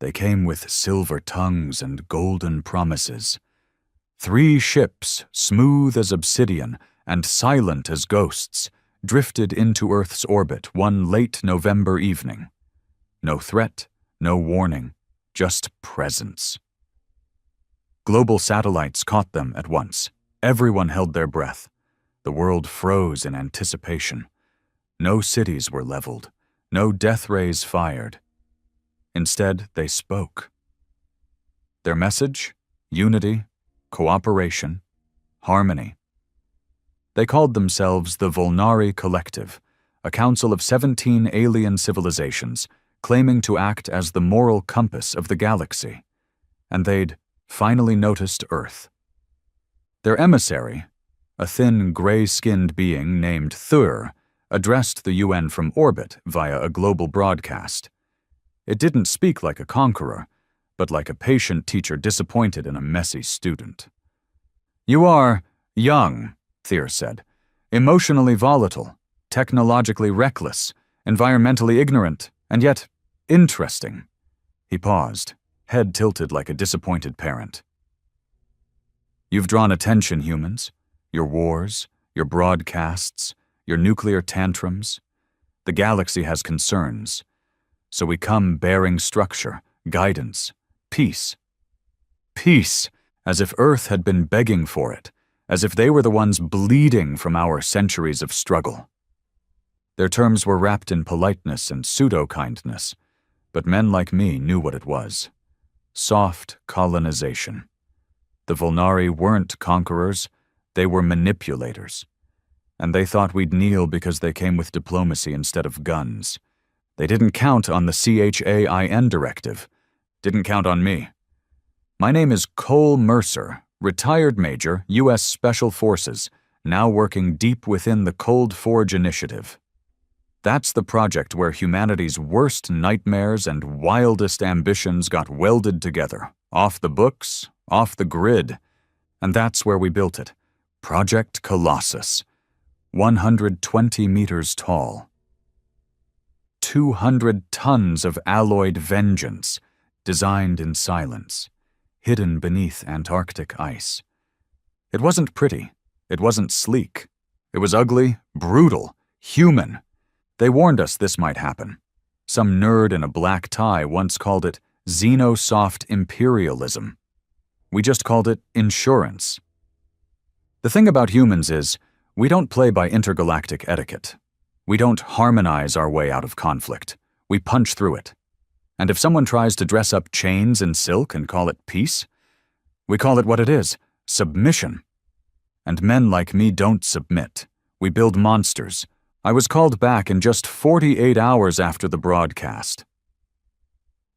They came with silver tongues and golden promises. 3 ships, smooth as obsidian and silent as ghosts, drifted into Earth's orbit one late November evening. No threat, no warning, just presence. Global satellites caught them at once. Everyone held their breath. The world froze in anticipation. No cities were leveled, no death rays fired. Instead, they spoke. Their message? Unity, cooperation, harmony. They called themselves the Volnari Collective, a council of 17 alien civilizations claiming to act as the moral compass of the galaxy. And they'd finally noticed Earth. Their emissary, a thin, gray-skinned being named Thur, addressed the UN from orbit via a global broadcast. It didn't speak like a conqueror, but like a patient teacher disappointed in a messy student. "You are young," Thur said, "emotionally volatile, technologically reckless, environmentally ignorant, and yet interesting." He paused, head tilted like a disappointed parent. "You've drawn attention, humans. Your wars, your broadcasts, your nuclear tantrums. The galaxy has concerns. So we come bearing structure, guidance, peace. Peace, as if Earth had been begging for it, as if they were the ones bleeding from our centuries of struggle." Their terms were wrapped in politeness and pseudo-kindness, but men like me knew what it was. Soft colonization. The Volnari weren't conquerors, they were manipulators. And they thought we'd kneel because they came with diplomacy instead of guns. They didn't count on the CHAIN directive. Didn't count on me. My name is Cole Mercer, retired major, U.S. Special Forces, now working deep within the Cold Forge Initiative. That's the project where humanity's worst nightmares and wildest ambitions got welded together, off the books, off the grid. And that's where we built it. Project Colossus. 120 meters tall. 200 tons of alloyed vengeance, designed in silence, hidden beneath Antarctic ice. It wasn't pretty. It wasn't sleek. It was ugly, brutal, human. They warned us this might happen. Some nerd in a black tie once called it xenosoft imperialism. We just called it insurance. The thing about humans is, we don't play by intergalactic etiquette. We don't harmonize our way out of conflict. We punch through it. And if someone tries to dress up chains in silk and call it peace, we call it what it is, submission. And men like me don't submit. We build monsters. I was called back in just 48 hours after the broadcast.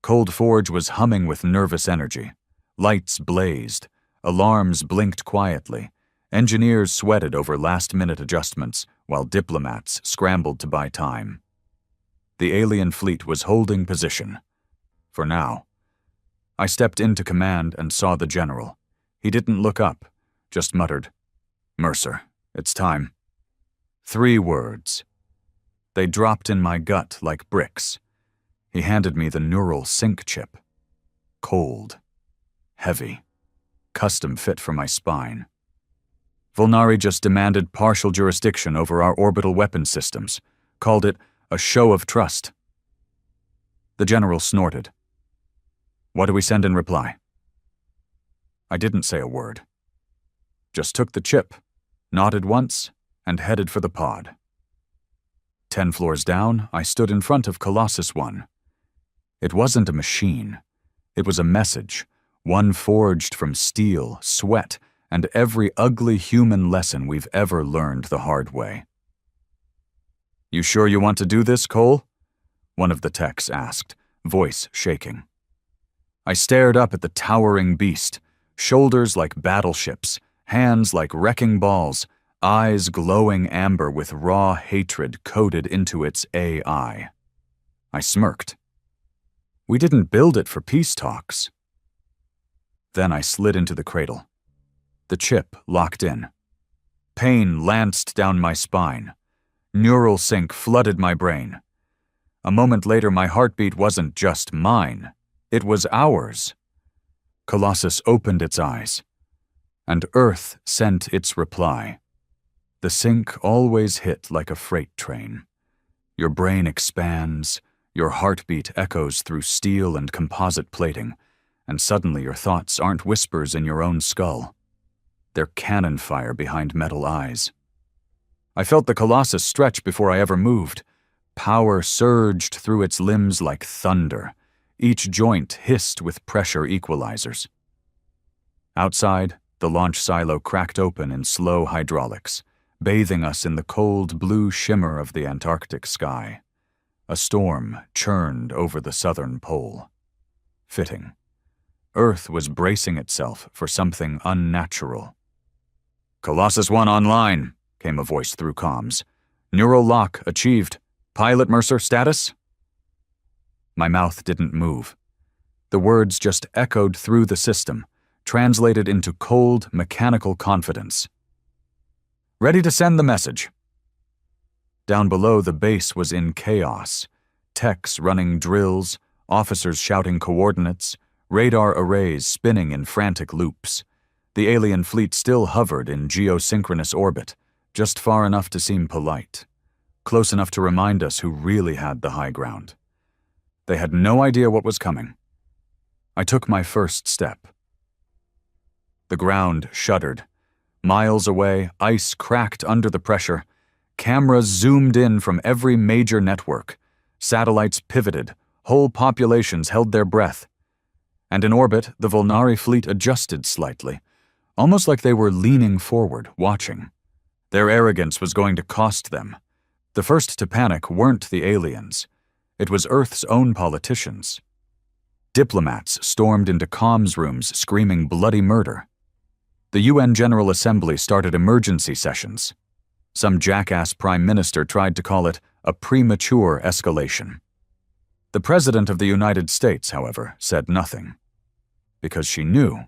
Cold Forge was humming with nervous energy. Lights blazed. Alarms blinked quietly. Engineers sweated over last-minute adjustments, while diplomats scrambled to buy time. The alien fleet was holding position. For now. I stepped into command and saw the general. He didn't look up, just muttered, "Mercer, it's time." 3 words. They dropped in my gut like bricks. He handed me the neural sync chip. Cold. Heavy. Custom fit for my spine. Volnari just demanded partial jurisdiction over our orbital weapon systems, called it a show of trust. The general snorted. "What do we send in reply?" I didn't say a word. Just took the chip, nodded once, and headed for the pod. 10 floors down, I stood in front of Colossus 1. It wasn't a machine. It was a message, one forged from steel, sweat, and every ugly human lesson we've ever learned the hard way. "You sure you want to do this, Cole?" one of the techs asked, voice shaking. I stared up at the towering beast, shoulders like battleships, hands like wrecking balls, eyes glowing amber with raw hatred coded into its AI. I smirked. We didn't build it for peace talks. Then I slid into the cradle. The chip locked in. Pain lanced down my spine. Neural sync flooded my brain. A moment later, my heartbeat wasn't just mine. It was ours. Colossus opened its eyes, and Earth sent its reply. The sync always hit like a freight train. Your brain expands, your heartbeat echoes through steel and composite plating, and suddenly your thoughts aren't whispers in your own skull. They're cannon fire behind metal eyes. I felt the Colossus stretch before I ever moved. Power surged through its limbs like thunder. Each joint hissed with pressure equalizers. Outside, the launch silo cracked open in slow hydraulics, bathing us in the cold blue shimmer of the Antarctic sky. A storm churned over the southern pole. Fitting. Earth was bracing itself for something unnatural. "Colossus 1 online," came a voice through comms. "Neural lock achieved. Pilot Mercer status?" My mouth didn't move. The words just echoed through the system, translated into cold, mechanical confidence. "Ready to send the message." Down below, the base was in chaos. Techs running drills, officers shouting coordinates, radar arrays spinning in frantic loops. The alien fleet still hovered in geosynchronous orbit, just far enough to seem polite, close enough to remind us who really had the high ground. They had no idea what was coming. I took my first step. The ground shuddered. Miles away, ice cracked under the pressure. Cameras zoomed in from every major network. Satellites pivoted. Whole populations held their breath. And in orbit, the Volnari fleet adjusted slightly, almost like they were leaning forward, watching. Their arrogance was going to cost them. The first to panic weren't the aliens. It was Earth's own politicians. Diplomats stormed into comms rooms screaming bloody murder. The UN General Assembly started emergency sessions. Some jackass prime minister tried to call it a premature escalation. The President of the United States, however, said nothing. Because she knew.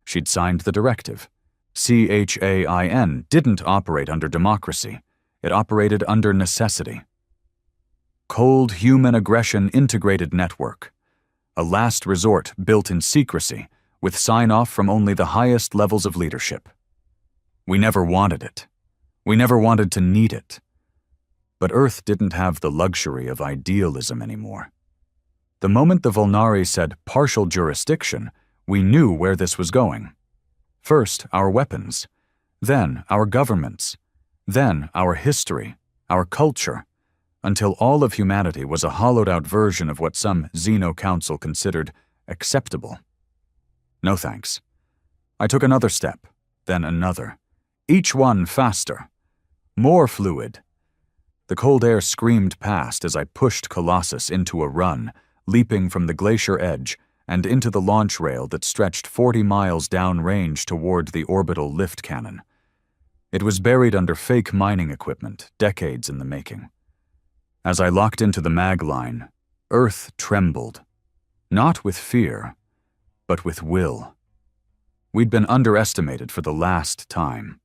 She'd signed the directive. CHAIN didn't operate under democracy. It operated under necessity. Cold human aggression integrated network. A last resort built in secrecy, with sign-off from only the highest levels of leadership. We never wanted it. We never wanted to need it. But Earth didn't have the luxury of idealism anymore. The moment the Volnari said partial jurisdiction, we knew where this was going. First, our weapons. Then, our governments. Then, our history, our culture, until all of humanity was a hollowed-out version of what some Xeno Council considered acceptable. No thanks. I took another step, then another. Each one faster. More fluid. The cold air screamed past as I pushed Colossus into a run, leaping from the glacier edge and into the launch rail that stretched 40 miles downrange toward the orbital lift cannon. It was buried under fake mining equipment, decades in the making. As I locked into the mag line, Earth trembled. Not with fear, but with will. We'd been underestimated for the last time.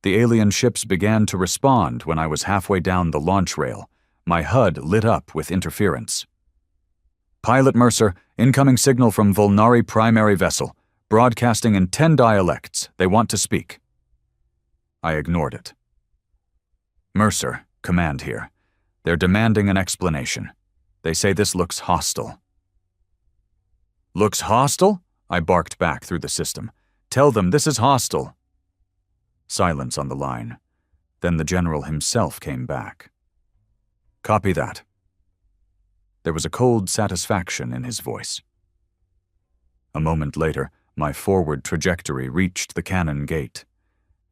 The alien ships began to respond when I was halfway down the launch rail, my HUD lit up with interference. "Pilot Mercer, incoming signal from Volnari primary vessel, broadcasting in 10 dialects. They want to speak." I ignored it. "Mercer, command here. They're demanding an explanation. They say this looks hostile." "Looks hostile?" I barked back through the system. "Tell them this is hostile." Silence on the line. Then the general himself came back. "Copy that." There was a cold satisfaction in his voice. A moment later, my forward trajectory reached the cannon gate.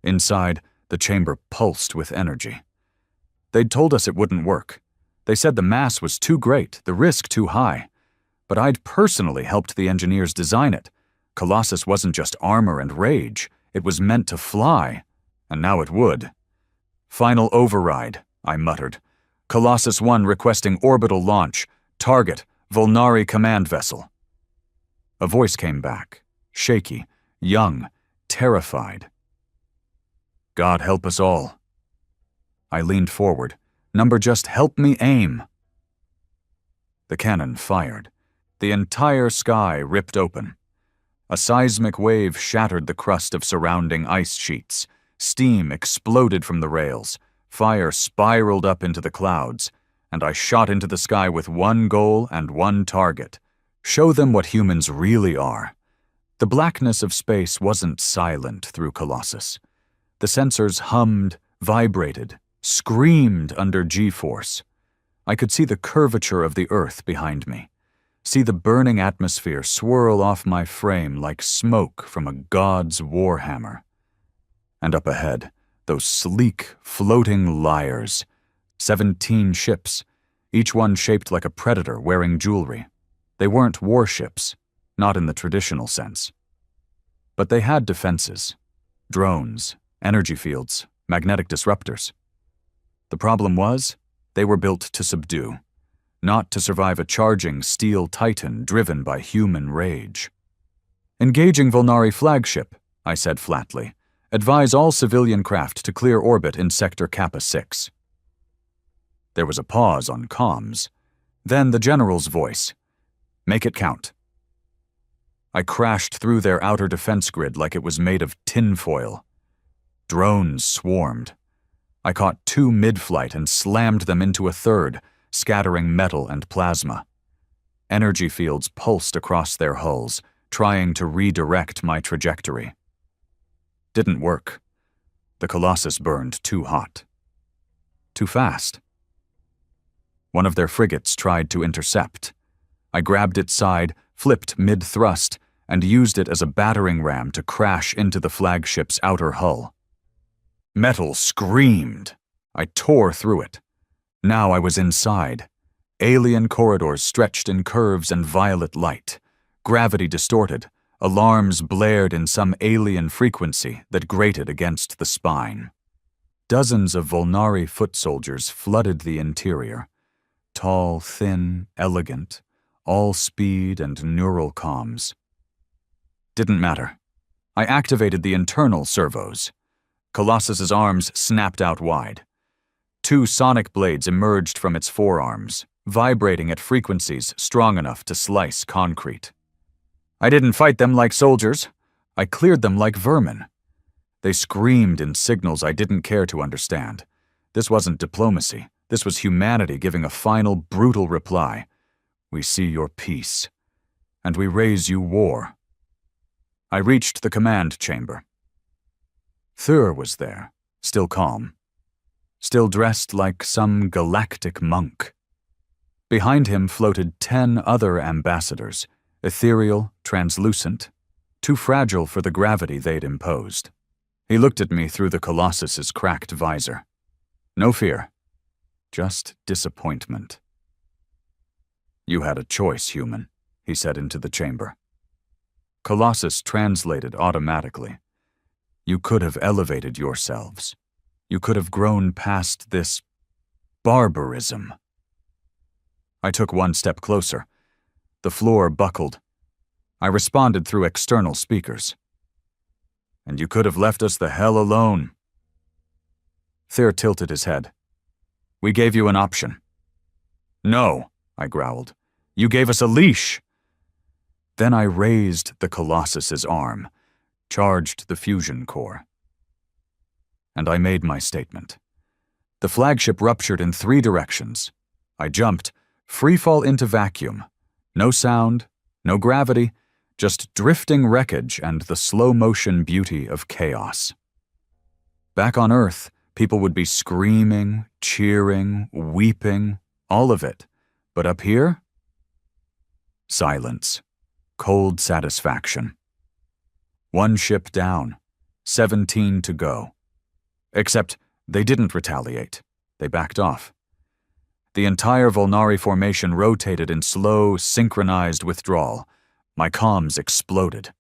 Inside, the chamber pulsed with energy. They'd told us it wouldn't work. They said the mass was too great, the risk too high. But I'd personally helped the engineers design it. Colossus wasn't just armor and rage. It was meant to fly, and now it would. "Final override," I muttered. "Colossus 1 requesting orbital launch. Target, Volnari command vessel." A voice came back, shaky, young, terrified. "God help us all." I leaned forward. "Number, just help me aim." The cannon fired. The entire sky ripped open. A seismic wave shattered the crust of surrounding ice sheets. Steam exploded from the rails. Fire spiraled up into the clouds, and I shot into the sky with one goal and one target: show them what humans really are. The blackness of space wasn't silent through Colossus. The sensors hummed, vibrated, screamed under G-force. I could see the curvature of the Earth behind me, see the burning atmosphere swirl off my frame like smoke from a god's warhammer. And up ahead, those sleek, floating liars. 17 ships, each one shaped like a predator wearing jewelry. They weren't warships, not in the traditional sense. But they had defenses: drones, energy fields, magnetic disruptors. The problem was, they were built to subdue, not to survive a charging steel titan driven by human rage. "Engaging Volnari flagship," I said flatly. "Advise all civilian craft to clear orbit in Sector Kappa 6. There was a pause on comms. Then the general's voice. "Make it count." I crashed through their outer defense grid like it was made of tinfoil. Drones swarmed. I caught 2 mid-flight and slammed them into a third, scattering metal and plasma. Energy fields pulsed across their hulls, trying to redirect my trajectory. Didn't work. The Colossus burned too hot. Too fast. One of their frigates tried to intercept. I grabbed its side, flipped mid-thrust, and used it as a battering ram to crash into the flagship's outer hull. Metal screamed. I tore through it. Now I was inside. Alien corridors stretched in curves and violet light. Gravity distorted. Alarms blared in some alien frequency that grated against the spine. Dozens of Volnari foot soldiers flooded the interior. Tall, thin, elegant, all speed and neural comms. Didn't matter. I activated the internal servos. Colossus's arms snapped out wide. 2 sonic blades emerged from its forearms, vibrating at frequencies strong enough to slice concrete. I didn't fight them like soldiers. I cleared them like vermin. They screamed in signals I didn't care to understand. This wasn't diplomacy. This was humanity giving a final, brutal reply. "We see your peace, and we raise you war." I reached the command chamber. Thur was there, still calm, still dressed like some galactic monk. Behind him floated 10 other ambassadors, ethereal, translucent, too fragile for the gravity they'd imposed. He looked at me through the Colossus's cracked visor. No fear, just disappointment. "You had a choice, human," he said into the chamber. Colossus translated automatically. "You could have elevated yourselves. You could have grown past this barbarism." I took one step closer. The floor buckled. I responded through external speakers. "And you could have left us the hell alone." Thur tilted his head. "We gave you an option." "No," I growled. "You gave us a leash." Then I raised the Colossus's arm, charged the fusion core. And I made my statement. The flagship ruptured in 3 directions. I jumped, freefall into vacuum. No sound, no gravity, just drifting wreckage and the slow-motion beauty of chaos. Back on Earth, people would be screaming, cheering, weeping, all of it. But up here? Silence. Cold satisfaction. 1 ship down, 17 to go. Except they didn't retaliate. They backed off. The entire Volnari formation rotated in slow, synchronized withdrawal. My comms exploded.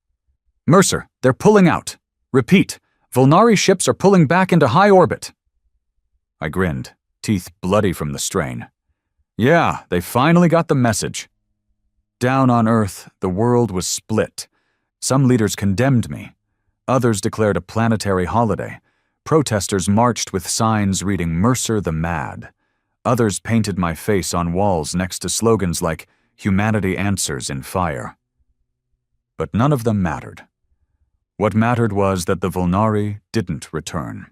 "Mercer, they're pulling out. Repeat, Volnari ships are pulling back into high orbit." I grinned, teeth bloody from the strain. Yeah, they finally got the message. Down on Earth, the world was split. Some leaders condemned me. Others declared a planetary holiday. Protesters marched with signs reading "Mercer the Mad." Others painted my face on walls next to slogans like, humanity answers in fire. But none of them mattered. What mattered was that the Volnari didn't return.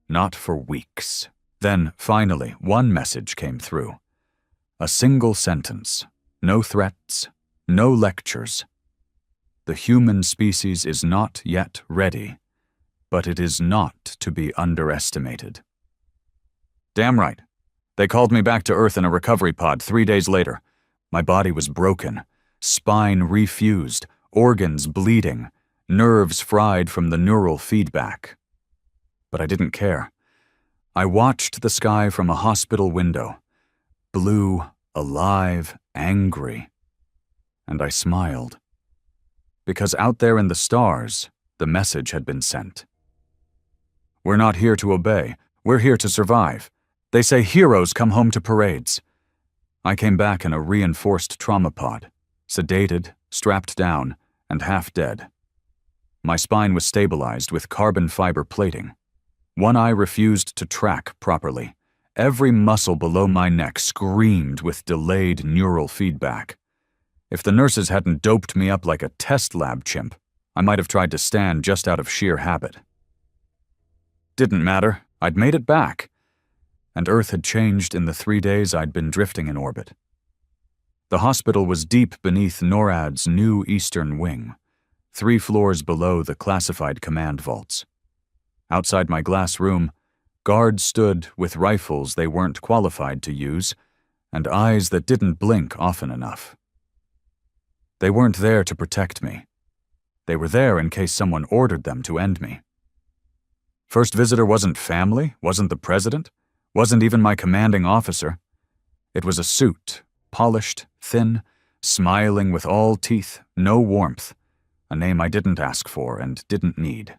Not for weeks. Then, finally, one message came through. A single sentence. No threats, no lectures. The human species is not yet ready, but it is not to be underestimated. Damn right. They called me back to Earth in a recovery pod 3 days later. My body was broken, spine refused, organs bleeding, nerves fried from the neural feedback. But I didn't care. I watched the sky from a hospital window, blue, alive, angry. And I smiled. Because out there in the stars, the message had been sent. We're not here to obey. We're here to survive. They say heroes come home to parades. I came back in a reinforced trauma pod, sedated, strapped down, and half dead. My spine was stabilized with carbon fiber plating. One eye refused to track properly. Every muscle below my neck screamed with delayed neural feedback. If the nurses hadn't doped me up like a test lab chimp, I might have tried to stand just out of sheer habit. Didn't matter. I'd made it back. And Earth had changed in the 3 days I'd been drifting in orbit. The hospital was deep beneath NORAD's new eastern wing, 3 floors below the classified command vaults. Outside my glass room, guards stood with rifles they weren't qualified to use and eyes that didn't blink often enough. They weren't there to protect me. They were there in case someone ordered them to end me. First visitor wasn't family, wasn't the president, wasn't even my commanding officer. It was a suit, polished, thin, smiling with all teeth, no warmth, a name I didn't ask for and didn't need.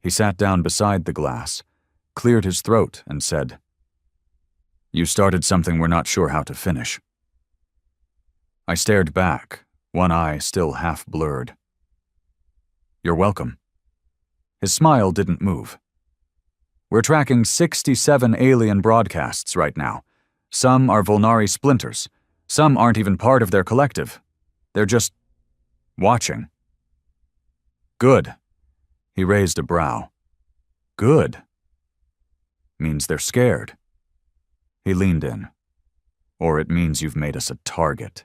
He sat down beside the glass, cleared his throat, and said, "You started something we're not sure how to finish." I stared back, one eye still half blurred. "You're welcome." His smile didn't move. "We're tracking 67 alien broadcasts right now. Some are Volnari splinters. Some aren't even part of their collective. They're just watching." "Good." He raised a brow. "Good. Means they're scared." He leaned in. "Or it means you've made us a target."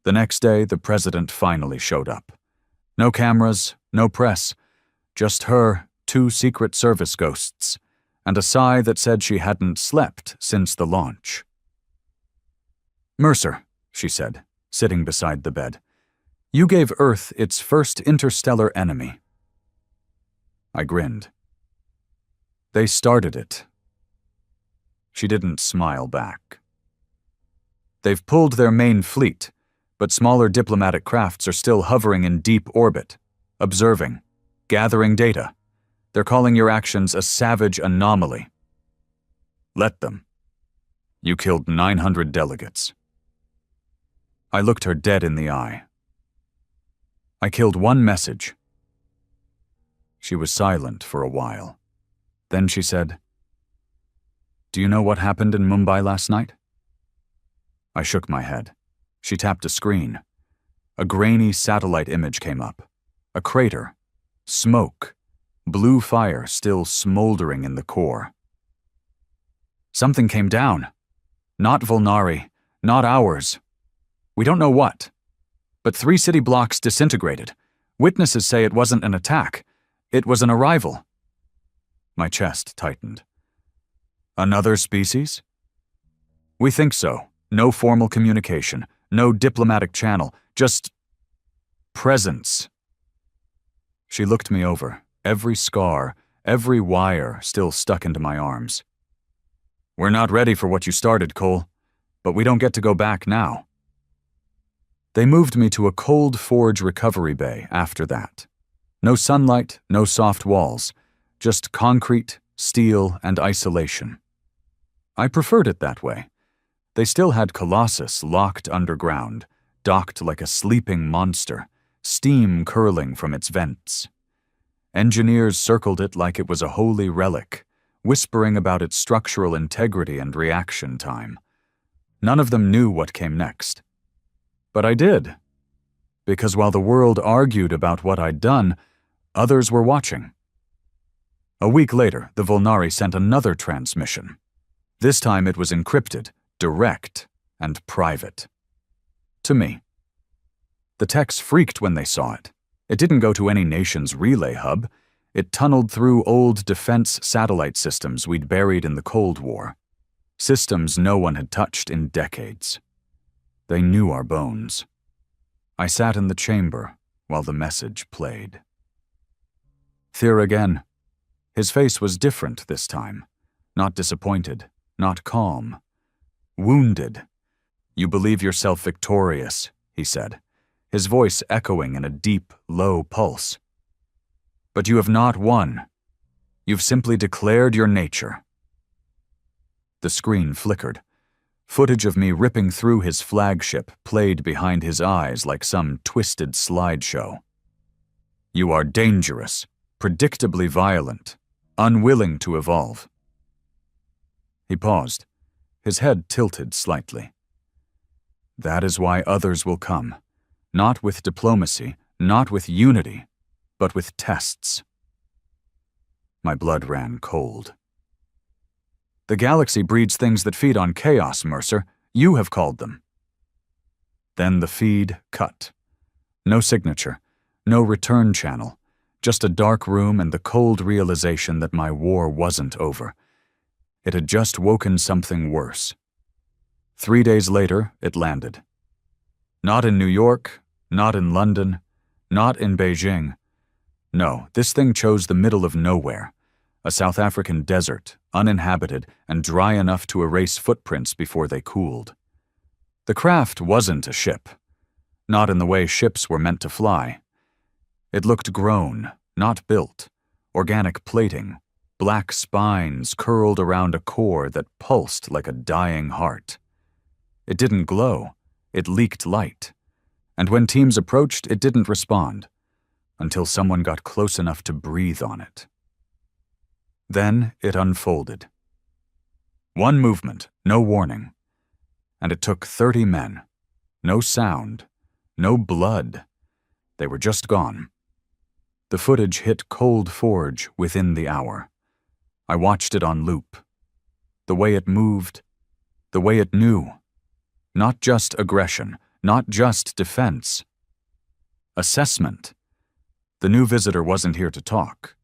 The next day, the president finally showed up. No cameras, no press, just her, 2 Secret Service ghosts, and a sigh that said she hadn't slept since the launch. "Mercer," she said, sitting beside the bed, "you gave Earth its first interstellar enemy." I grinned. "They started it." She didn't smile back. "They've pulled their main fleet, but smaller diplomatic crafts are still hovering in deep orbit, observing, gathering data. They're calling your actions a savage anomaly. Let them. You killed 900 delegates." I looked her dead in the eye. "I killed one message." She was silent for a while. Then she said, "Do you know what happened in Mumbai last night?" I shook my head. She tapped a screen. A grainy satellite image came up. A crater. Smoke. Blue fire still smoldering in the core. "Something came down. Not Volnari. Not ours. We don't know what. But 3 city blocks disintegrated. Witnesses say it wasn't an attack. It was an arrival." My chest tightened. "Another species?" "We think so. No formal communication. No diplomatic channel. Just presence." She looked me over, every scar, every wire still stuck into my arms. "We're not ready for what you started, Cole, but we don't get to go back now." They moved me to a cold forge recovery bay after that. No sunlight, no soft walls, just concrete, steel, and isolation. I preferred it that way. They still had Colossus locked underground, docked like a sleeping monster, steam curling from its vents. Engineers circled it like it was a holy relic, whispering about its structural integrity and reaction time. None of them knew what came next. But I did. Because while the world argued about what I'd done, others were watching. A week later, the Volnari sent another transmission. This time it was encrypted, direct, and private. To me. The techs freaked when they saw it. It didn't go to any nation's relay hub. It tunneled through old defense satellite systems we'd buried in the Cold War. Systems no one had touched in decades. They knew our bones. I sat in the chamber while the message played. Thir again. His face was different this time. Not disappointed, not calm. Wounded. "You believe yourself victorious," he said, his voice echoing in a deep, low pulse. "But you have not won. You've simply declared your nature." The screen flickered. Footage of me ripping through his flagship played behind his eyes like some twisted slideshow. "You are dangerous, predictably violent, unwilling to evolve." He paused, his head tilted slightly. "That is why others will come, not with diplomacy, not with unity, but with tests." My blood ran cold. "The galaxy breeds things that feed on chaos, Mercer. You have called them." Then the feed cut. No signature, no return channel, just a dark room and the cold realization that my war wasn't over. It had just woken something worse. 3 days later, it landed. Not in New York, not in London, not in Beijing. No, this thing chose the middle of nowhere, a South African desert, uninhabited and dry enough to erase footprints before they cooled. The craft wasn't a ship, not in the way ships were meant to fly. It looked grown, not built, organic plating, black spines curled around a core that pulsed like a dying heart. It didn't glow, it leaked light. And when teams approached, it didn't respond, until someone got close enough to breathe on it. Then it unfolded. One movement, no warning. And it took 30 men. No sound, no blood. They were just gone. The footage hit Cold Forge within the hour. I watched it on loop. The way it moved, the way it knew. Not just aggression, not just defense. Assessment. The new visitor wasn't here to talk.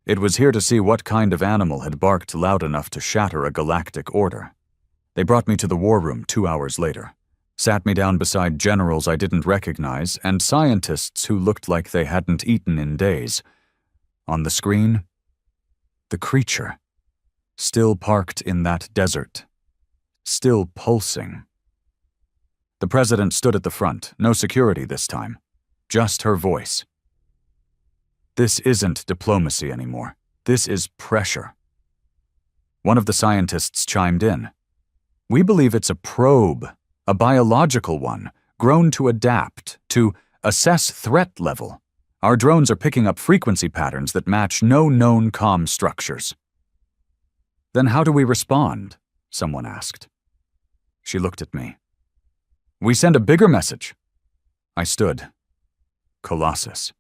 It was here to see what kind of animal had barked loud enough to shatter a galactic order. They brought me to the war room 2 hours later, sat me down beside generals I didn't recognize and scientists who looked like they hadn't eaten in days. On the screen, the creature, still parked in that desert, still pulsing. The president stood at the front, no security this time, just her voice. "This isn't diplomacy anymore. This is pressure." One of the scientists chimed in. "We believe it's a probe, a biological one, grown to adapt, to assess threat level. Our drones are picking up frequency patterns that match no known comm structures." "Then how do we respond?" someone asked. She looked at me. "We send a bigger message." I stood. Colossus.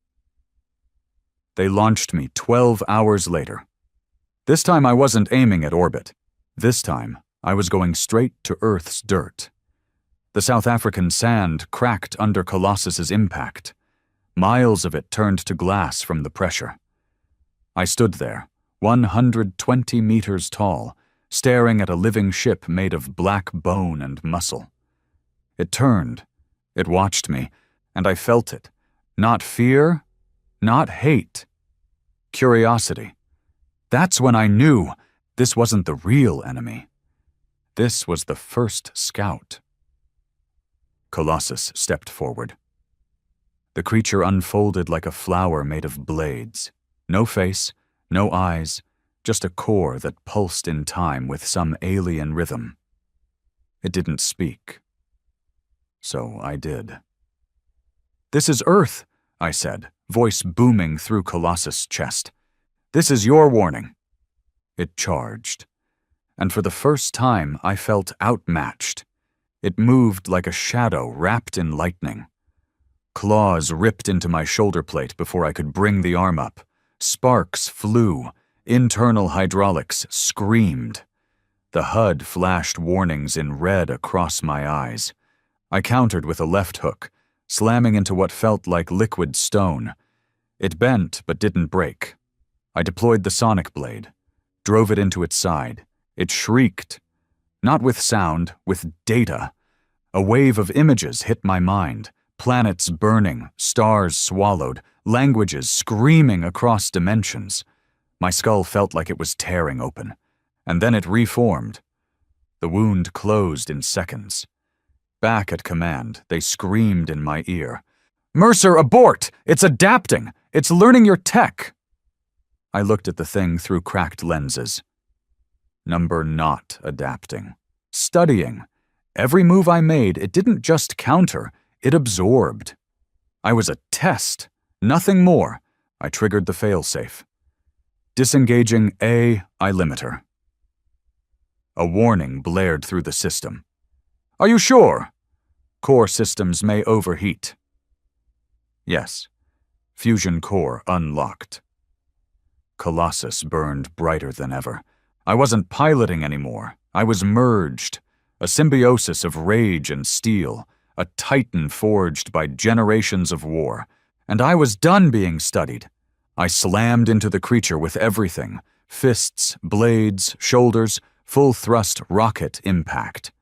They launched me 12 hours later. This time I wasn't aiming at orbit. This time I was going straight to Earth's dirt. The South African sand cracked under Colossus's impact. Miles of it turned to glass from the pressure. I stood there, 120 meters tall, staring at a living ship made of black bone and muscle. It turned, it watched me, and I felt it. Not fear, not hate. Curiosity. That's when I knew this wasn't the real enemy. This was the first scout. Colossus stepped forward. The creature unfolded like a flower made of blades. No face, no eyes, just a core that pulsed in time with some alien rhythm. It didn't speak. So I did. "This is Earth," I said, voice booming through Colossus' chest. "This is your warning." It charged. And for the first time, I felt outmatched. It moved like a shadow wrapped in lightning. Claws ripped into my shoulder plate before I could bring the arm up. Sparks flew. Internal hydraulics screamed. The HUD flashed warnings in red across my eyes. I countered with a left hook, slamming into what felt like liquid stone. It bent but didn't break. I deployed the sonic blade, drove it into its side. It shrieked. Not with sound, with data. A wave of images hit my mind. Planets burning, stars swallowed, languages screaming across dimensions. My skull felt like it was tearing open, and then it reformed. The wound closed in seconds. Back at command, they screamed in my ear. "Mercer, abort! It's adapting! It's learning your tech!" I looked at the thing through cracked lenses. Number not adapting. Studying. Every move I made, it didn't just counter, it absorbed. I was a test, nothing more. I triggered the failsafe. Disengaging AI limiter. A warning blared through the system. "Are you sure? Core systems may overheat." Yes. Fusion core unlocked. Colossus burned brighter than ever. I wasn't piloting anymore. I was merged. A symbiosis of rage and steel. A titan forged by generations of war. And I was done being studied. I slammed into the creature with everything. Fists, blades, shoulders, full-thrust rocket impact.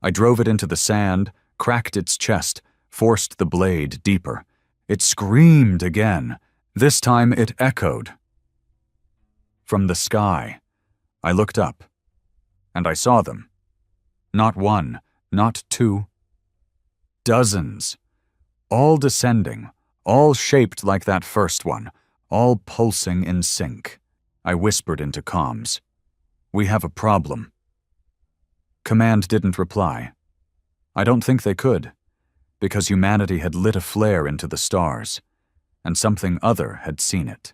I drove it into the sand, cracked its chest, forced the blade deeper. It screamed again. This time it echoed. From the sky, I looked up, and I saw them. Not one, not two. Dozens. All descending, all shaped like that first one, all pulsing in sync. I whispered into comms. "We have a problem." Command didn't reply. I don't think they could, because humanity had lit a flare into the stars, and something other had seen it.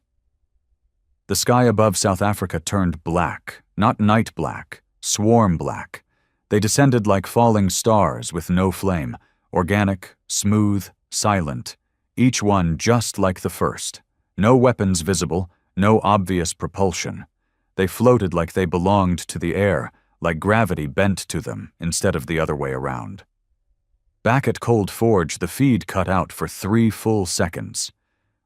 The sky above South Africa turned black, not night black, swarm black. They descended like falling stars with no flame, organic, smooth, silent, each one just like the first. No weapons visible, no obvious propulsion. They floated like they belonged to the air, like gravity bent to them instead of the other way around. Back at Cold Forge, the feed cut out for 3 full seconds.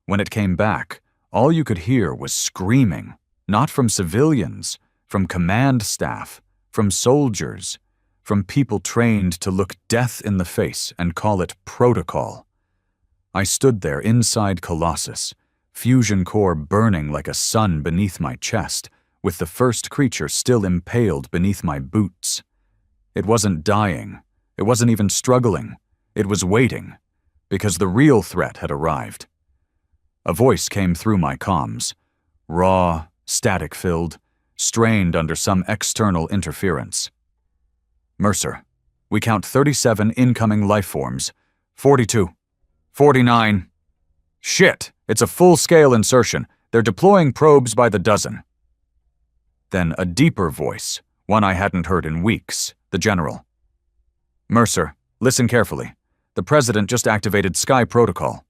When it came back, all you could hear was screaming, not from civilians, from command staff, from soldiers, from people trained to look death in the face and call it protocol. I stood there inside Colossus, fusion core burning like a sun beneath my chest, with the first creature still impaled beneath my boots. It wasn't dying. It wasn't even struggling. It was waiting, because the real threat had arrived. A voice came through my comms, raw, static-filled, strained under some external interference. "Mercer, we count 37 incoming life forms. 42. 49. Shit, it's a full-scale insertion. They're deploying probes by the dozen." Then a deeper voice, one I hadn't heard in weeks, the general. "Mercer, listen carefully. The president just activated Sky Protocol."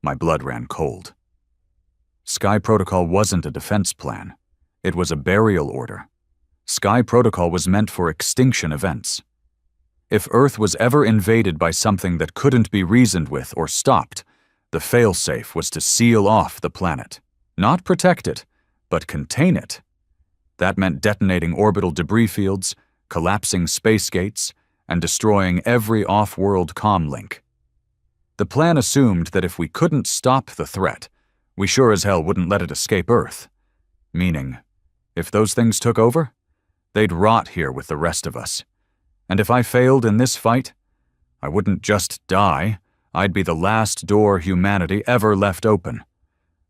My blood ran cold. Sky Protocol wasn't a defense plan. It was a burial order. Sky Protocol was meant for extinction events. If Earth was ever invaded by something that couldn't be reasoned with or stopped, the failsafe was to seal off the planet. Not protect it, but contain it. That meant detonating orbital debris fields, collapsing space gates, and destroying every off-world comm link. The plan assumed that if we couldn't stop the threat, we sure as hell wouldn't let it escape Earth. Meaning, if those things took over, they'd rot here with the rest of us. And if I failed in this fight, I wouldn't just die, I'd be the last door humanity ever left open.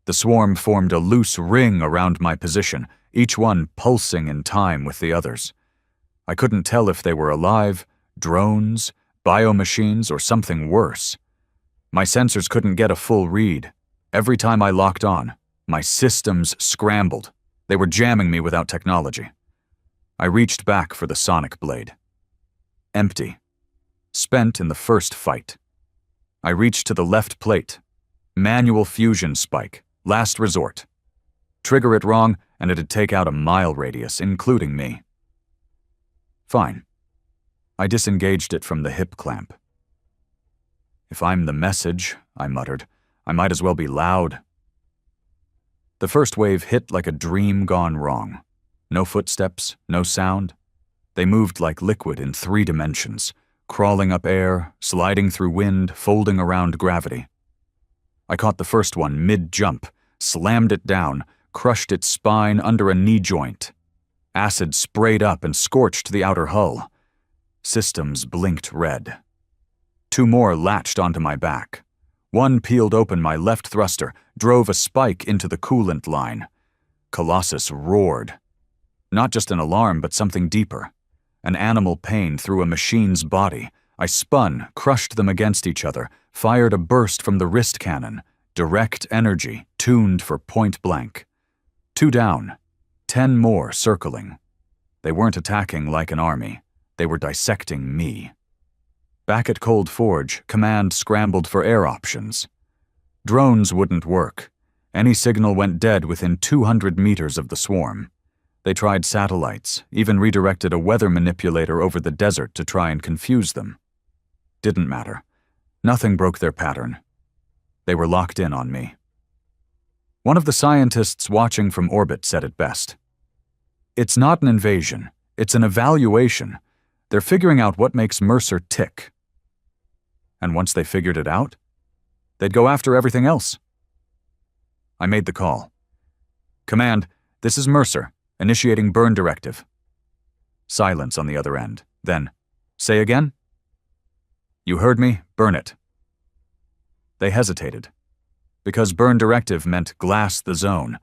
The swarm formed a loose ring around my position, each one pulsing in time with the others. I couldn't tell if they were alive, drones, biomachines, or something worse. My sensors couldn't get a full read. Every time I locked on, my systems scrambled. They were jamming me without technology. I reached back for the sonic blade. Empty. Spent in the first fight. I reached to the left plate. Manual fusion spike. Last resort. Trigger it wrong, and it'd take out a mile radius, including me. Fine. I disengaged it from the hip clamp. If I'm the message, I muttered, I might as well be loud. The first wave hit like a dream gone wrong. No footsteps, no sound. They moved like liquid in 3 dimensions, crawling up air, sliding through wind, folding around gravity. I caught the first one mid-jump, slammed it down, crushed its spine under a knee joint. Acid sprayed up and scorched the outer hull. Systems blinked red. 2 more latched onto my back. One peeled open my left thruster, drove a spike into the coolant line. Colossus roared. Not just an alarm, but something deeper. An animal pain through a machine's body. I spun, crushed them against each other, fired a burst from the wrist cannon. Direct energy, tuned for point blank. 2 down. 10 more circling. They weren't attacking like an army. They were dissecting me. Back at Cold Forge, Command scrambled for air options. Drones wouldn't work. Any signal went dead within 200 meters of the swarm. They tried satellites, even redirected a weather manipulator over the desert to try and confuse them. Didn't matter. Nothing broke their pattern. They were locked in on me. One of the scientists watching from orbit said it best. It's not an invasion. It's an evaluation. They're figuring out what makes Mercer tick. And once they figured it out, they'd go after everything else. I made the call. Command, this is Mercer, initiating burn directive. Silence on the other end. Then, say again? You heard me, burn it. They hesitated. Because burn directive meant glass the zone,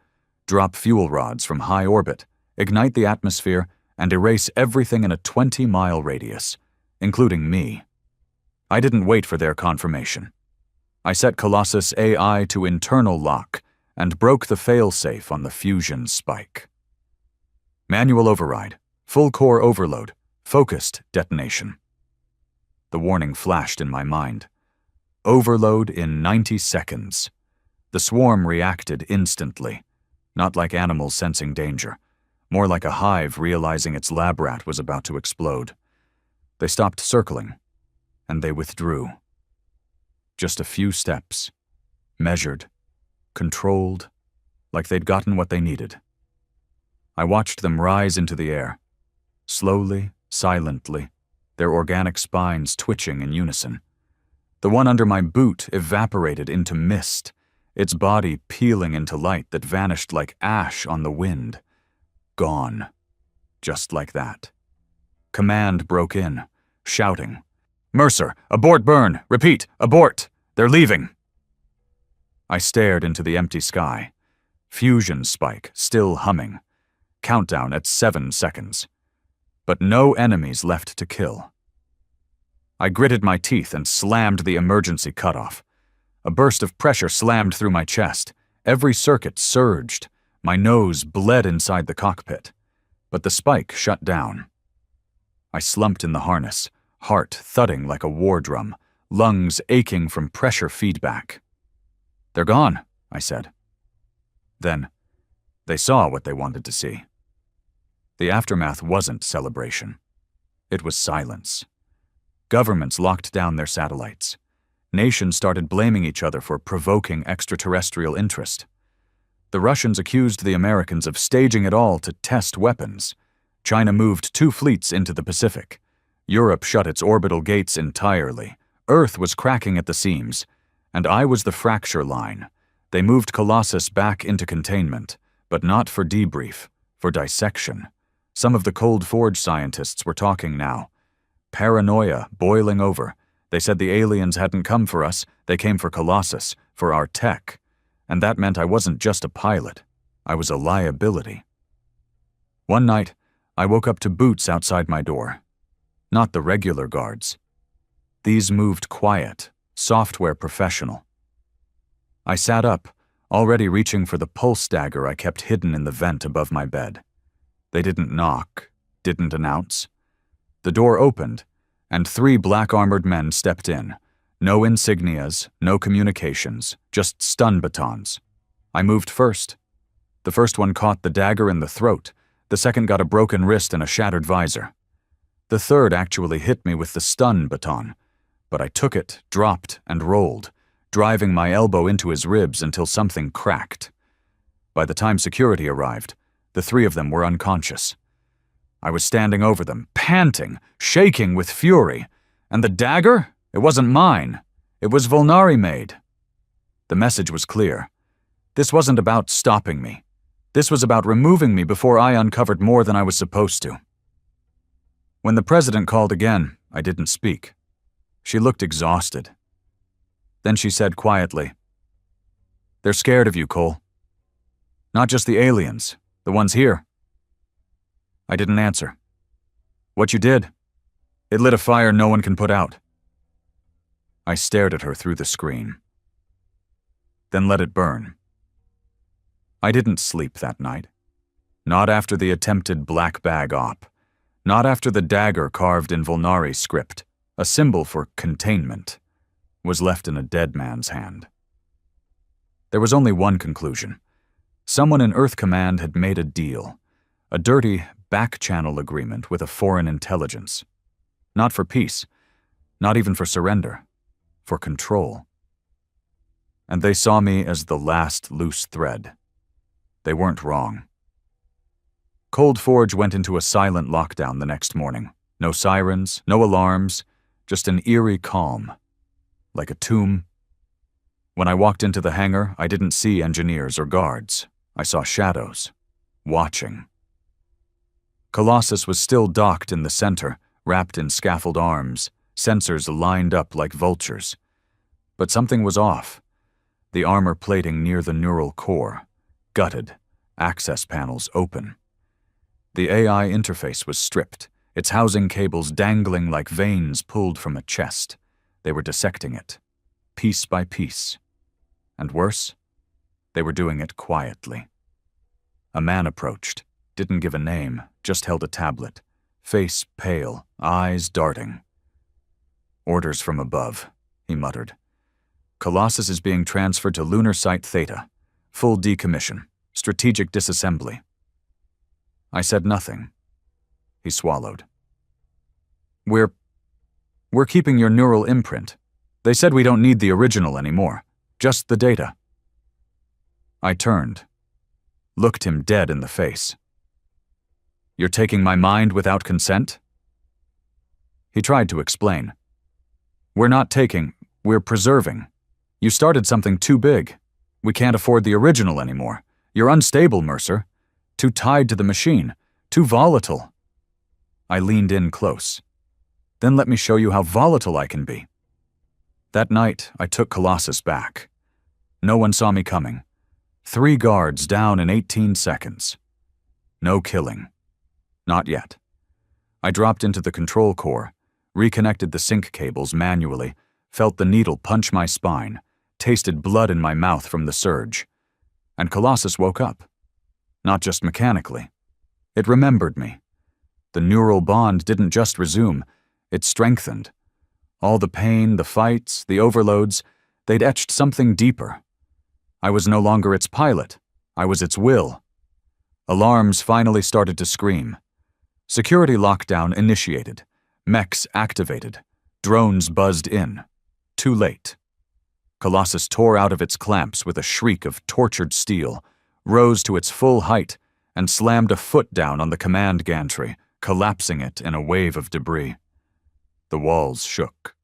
drop fuel rods from high orbit, ignite the atmosphere, and erase everything in a 20-mile radius, including me. I didn't wait for their confirmation. I set Colossus AI to internal lock and broke the failsafe on the fusion spike. Manual override, full core overload, focused detonation. The warning flashed in my mind. Overload in 90 seconds. The swarm reacted instantly, not like animals sensing danger, more like a hive realizing its lab rat was about to explode. They stopped circling, and they withdrew. Just a few steps, measured, controlled, like they'd gotten what they needed. I watched them rise into the air, slowly, silently, their organic spines twitching in unison. The one under my boot evaporated into mist, its body peeling into light that vanished like ash on the wind. Gone. Just like that. Command broke in, shouting, Mercer, abort burn! Repeat, abort! They're leaving! I stared into the empty sky. Fusion spike still humming. Countdown at 7 seconds. But no enemies left to kill. I gritted my teeth and slammed the emergency cutoff. A burst of pressure slammed through my chest. Every circuit surged. My nose bled inside the cockpit. But the spike shut down. I slumped in the harness, heart thudding like a war drum, lungs aching from pressure feedback. They're gone, I said. Then, they saw what they wanted to see. The aftermath wasn't celebration. It was silence. Governments locked down their satellites. Nations started blaming each other for provoking extraterrestrial interest. The Russians accused the Americans of staging it all to test weapons. China moved 2 fleets into the Pacific. Europe shut its orbital gates entirely. Earth was cracking at the seams. And I was the fracture line. They moved Colossus back into containment, but not for debrief, for dissection. Some of the Cold Forge scientists were talking now. Paranoia boiling over. They said the aliens hadn't come for us, they came for Colossus, for our tech. And that meant I wasn't just a pilot. I was a liability. One night, I woke up to boots outside my door. Not the regular guards. These moved quiet, software professional. I sat up, already reaching for the pulse dagger I kept hidden in the vent above my bed. They didn't knock, didn't announce. The door opened, and 3 black-armored men stepped in. No insignias, no communications, just stun batons. I moved first. The first one caught the dagger in the throat. The second got a broken wrist and a shattered visor. The third actually hit me with the stun baton, but I took it, dropped, and rolled, driving my elbow into his ribs until something cracked. By the time security arrived, the 3 of them were unconscious. I was standing over them, panting, shaking with fury, and the dagger? It wasn't mine. It was Volnari-made. The message was clear. This wasn't about stopping me. This was about removing me before I uncovered more than I was supposed to. When the president called again, I didn't speak. She looked exhausted. Then she said quietly, "They're scared of you, Cole. Not just the aliens, the ones here." I didn't answer. "What you did? It lit a fire no one can put out." I stared at her through the screen. "Then let it burn." I didn't sleep that night. Not after the attempted black bag op. Not after the dagger carved in Volnari script, a symbol for containment, was left in a dead man's hand. There was only one conclusion. Someone in Earth Command had made a deal, a dirty back-channel agreement with a foreign intelligence. Not for peace, not even for surrender, for control. And they saw me as the last loose thread. They weren't wrong. Cold Forge went into a silent lockdown the next morning. No sirens, no alarms, just an eerie calm, like a tomb. When I walked into the hangar, I didn't see engineers or guards. I saw shadows, watching. Colossus was still docked in the center, wrapped in scaffold arms, sensors lined up like vultures. But something was off. The armor plating near the neural core, gutted, access panels open. The AI interface was stripped, its housing cables dangling like veins pulled from a chest. They were dissecting it, piece by piece. And worse, they were doing it quietly. A man approached, didn't give a name, just held a tablet, face pale, eyes darting. "Orders from above," he muttered. "Colossus is being transferred to Lunar Site Theta. Full decommission, strategic disassembly." I said nothing. He swallowed. We're keeping your neural imprint. They said we don't need the original anymore, just the data." I turned, looked him dead in the face. "You're taking my mind without consent?" He tried to explain. "We're not taking, we're preserving. You started something too big. We can't afford the original anymore. You're unstable, Mercer. Too tied to the machine. Too volatile." I leaned in close. "Then let me show you how volatile I can be." That night, I took Colossus back. No one saw me coming. 3 guards down in 18 seconds. No killing. Not yet. I dropped into the control core, reconnected the sync cables manually, felt the needle punch my spine, tasted blood in my mouth from the surge. And Colossus woke up. Not just mechanically. It remembered me. The neural bond didn't just resume, it strengthened. All the pain, the fights, the overloads, they'd etched something deeper. I was no longer its pilot. I was its will. Alarms finally started to scream. Security lockdown initiated. Mechs activated. Drones buzzed in. Too late. Colossus tore out of its clamps with a shriek of tortured steel, rose to its full height, and slammed a foot down on the command gantry, collapsing it in a wave of debris. The walls shook.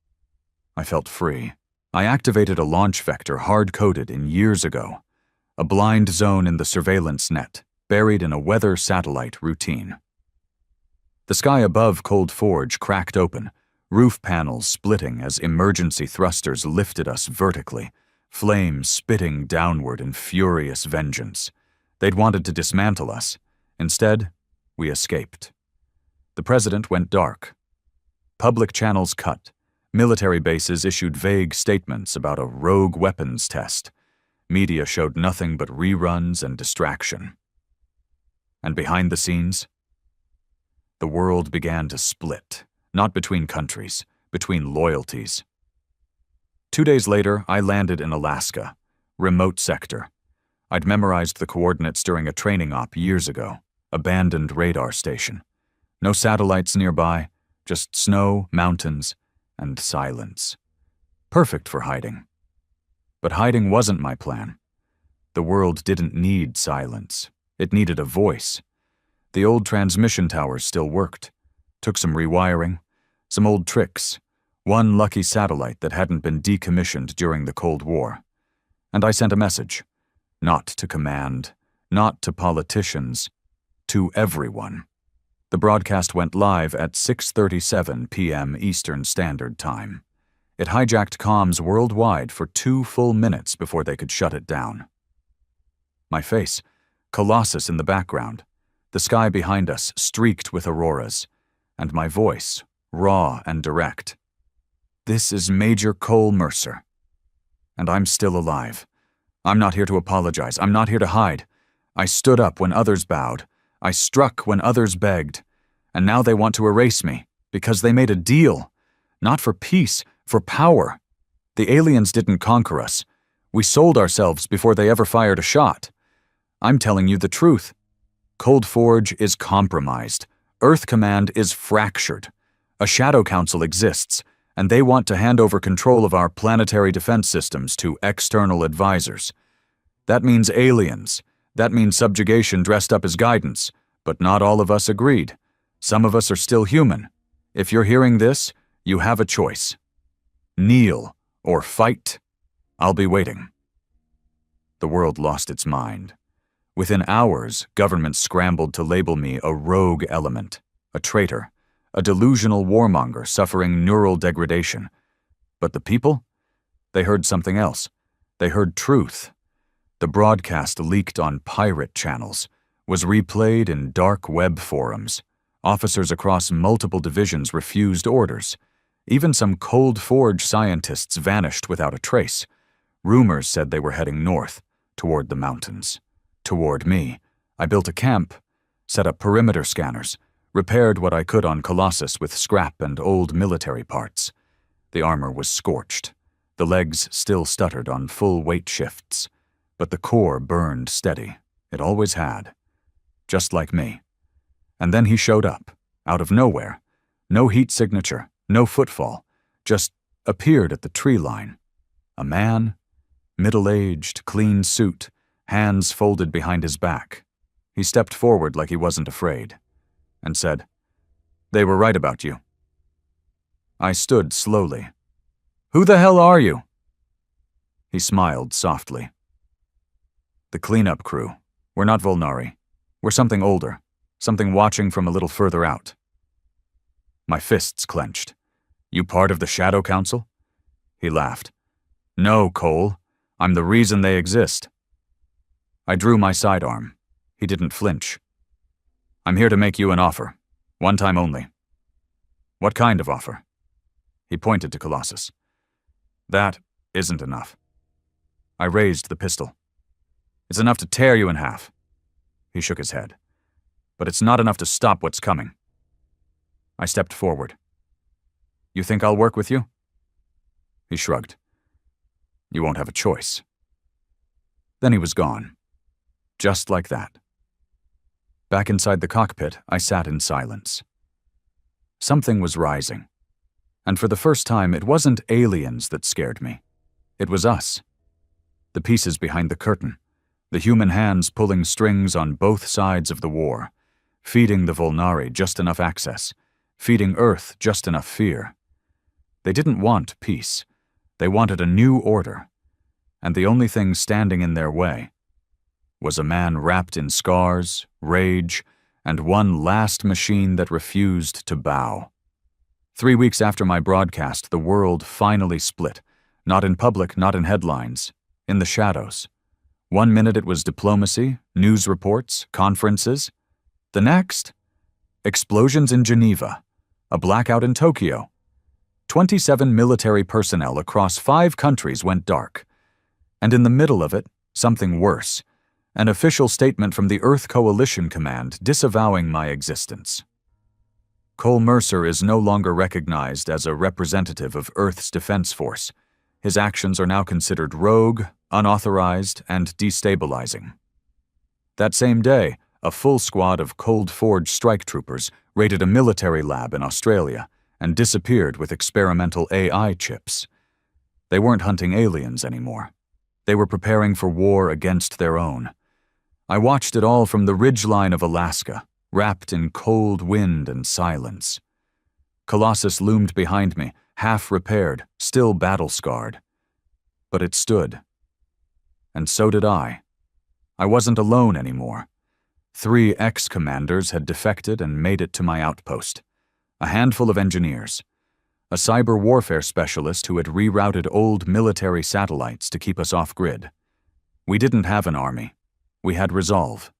I felt free. I activated a launch vector hard-coded in years ago, a blind zone in the surveillance net, buried in a weather satellite routine. The sky above Cold Forge cracked open, roof panels splitting as emergency thrusters lifted us vertically, flames spitting downward in furious vengeance. They'd wanted to dismantle us. Instead, we escaped. The president went dark. Public channels cut. Military bases issued vague statements about a rogue weapons test. Media showed nothing but reruns and distraction. And behind the scenes, the world began to split. not between countries, between loyalties. 2 days later, I landed in Alaska, remote sector. I'd memorized the coordinates during a training op years ago, abandoned radar station. No satellites nearby, just snow, mountains, and silence. Perfect for hiding. But hiding wasn't my plan. The world didn't need silence. It needed a voice. The old transmission towers still worked. Took some rewiring, some old tricks, one lucky satellite that hadn't been decommissioned during the Cold War. And I sent a message. Not to command, not to politicians, to everyone. The broadcast went live at 6:37 p.m. Eastern Standard Time. It hijacked comms worldwide for 2 full minutes before they could shut it down. My face, Colossus in the background, the sky behind us streaked with auroras, and my voice, raw and direct. This is Major Cole Mercer. And I'm still alive. I'm not here to apologize. I'm not here to hide. I stood up when others bowed. I struck when others begged. And now they want to erase me, because they made a deal. Not for peace, for power. The aliens didn't conquer us. We sold ourselves before they ever fired a shot. I'm telling you the truth. Cold Forge is compromised. Earth Command is fractured. A Shadow Council exists, and they want to hand over control of our planetary defense systems to external advisors. That means aliens. That means subjugation dressed up as guidance. But not all of us agreed. Some of us are still human. If you're hearing this, you have a choice. Kneel or fight. I'll be waiting. The world lost its mind. Within hours, governments scrambled to label me a rogue element, a traitor, a delusional warmonger suffering neural degradation. But the people? They heard something else. They heard truth. The broadcast leaked on pirate channels, was replayed in dark web forums. Officers across multiple divisions refused orders. Even some Cold Forge scientists vanished without a trace. Rumors said they were heading north, toward the mountains. Toward me. I built a camp, set up perimeter scanners, repaired what I could on Colossus with scrap and old military parts. The armor was scorched. The legs still stuttered on full weight shifts. But the core burned steady. It always had. Just like me. And then he showed up, out of nowhere. No heat signature, no footfall. Just appeared at the tree line. A man, middle-aged, clean suit, hands folded behind his back. He stepped forward like he wasn't afraid, and said, "They were right about you." I stood slowly. "Who the hell are you?" He smiled softly. "The cleanup crew. We're not Volnari. We're something older, something watching from a little further out." My fists clenched. "You part of the Shadow Council?" He laughed. "No, Cole. I'm the reason they exist." I drew my sidearm. He didn't flinch. "I'm here to make you an offer. One time only." "What kind of offer?" He pointed to Colossus. "That isn't enough." I raised the pistol. "It's enough to tear you in half." He shook his head. "But it's not enough to stop what's coming." I stepped forward. "You think I'll work with you?" He shrugged. "You won't have a choice." Then he was gone. Just like that. Back inside the cockpit, I sat in silence. Something was rising. And for the first time, it wasn't aliens that scared me. It was us. The pieces behind the curtain. The human hands pulling strings on both sides of the war. Feeding the Volnari just enough access. Feeding Earth just enough fear. They didn't want peace. They wanted a new order. And the only thing standing in their way was a man wrapped in scars, rage, and one last machine that refused to bow. 3 weeks after my broadcast, the world finally split. Not in public, not in headlines. In the shadows. 1 minute it was diplomacy, news reports, conferences. The next, explosions in Geneva, a blackout in Tokyo. 27 military personnel across 5 countries went dark. And in the middle of it, something worse. An official statement from the Earth Coalition Command disavowing my existence. Cole Mercer is no longer recognized as a representative of Earth's Defense Force. His actions are now considered rogue, unauthorized, and destabilizing. That same day, a full squad of Cold Forge strike troopers raided a military lab in Australia and disappeared with experimental AI chips. They weren't hunting aliens anymore. They were preparing for war against their own. I watched it all from the ridgeline of Alaska, wrapped in cold wind and silence. Colossus loomed behind me, half repaired, still battle-scarred. But it stood. And so did I. I wasn't alone anymore. 3 ex-commanders had defected and made it to my outpost. A handful of engineers. A cyber warfare specialist who had rerouted old military satellites to keep us off-grid. We didn't have an army. We had resolve.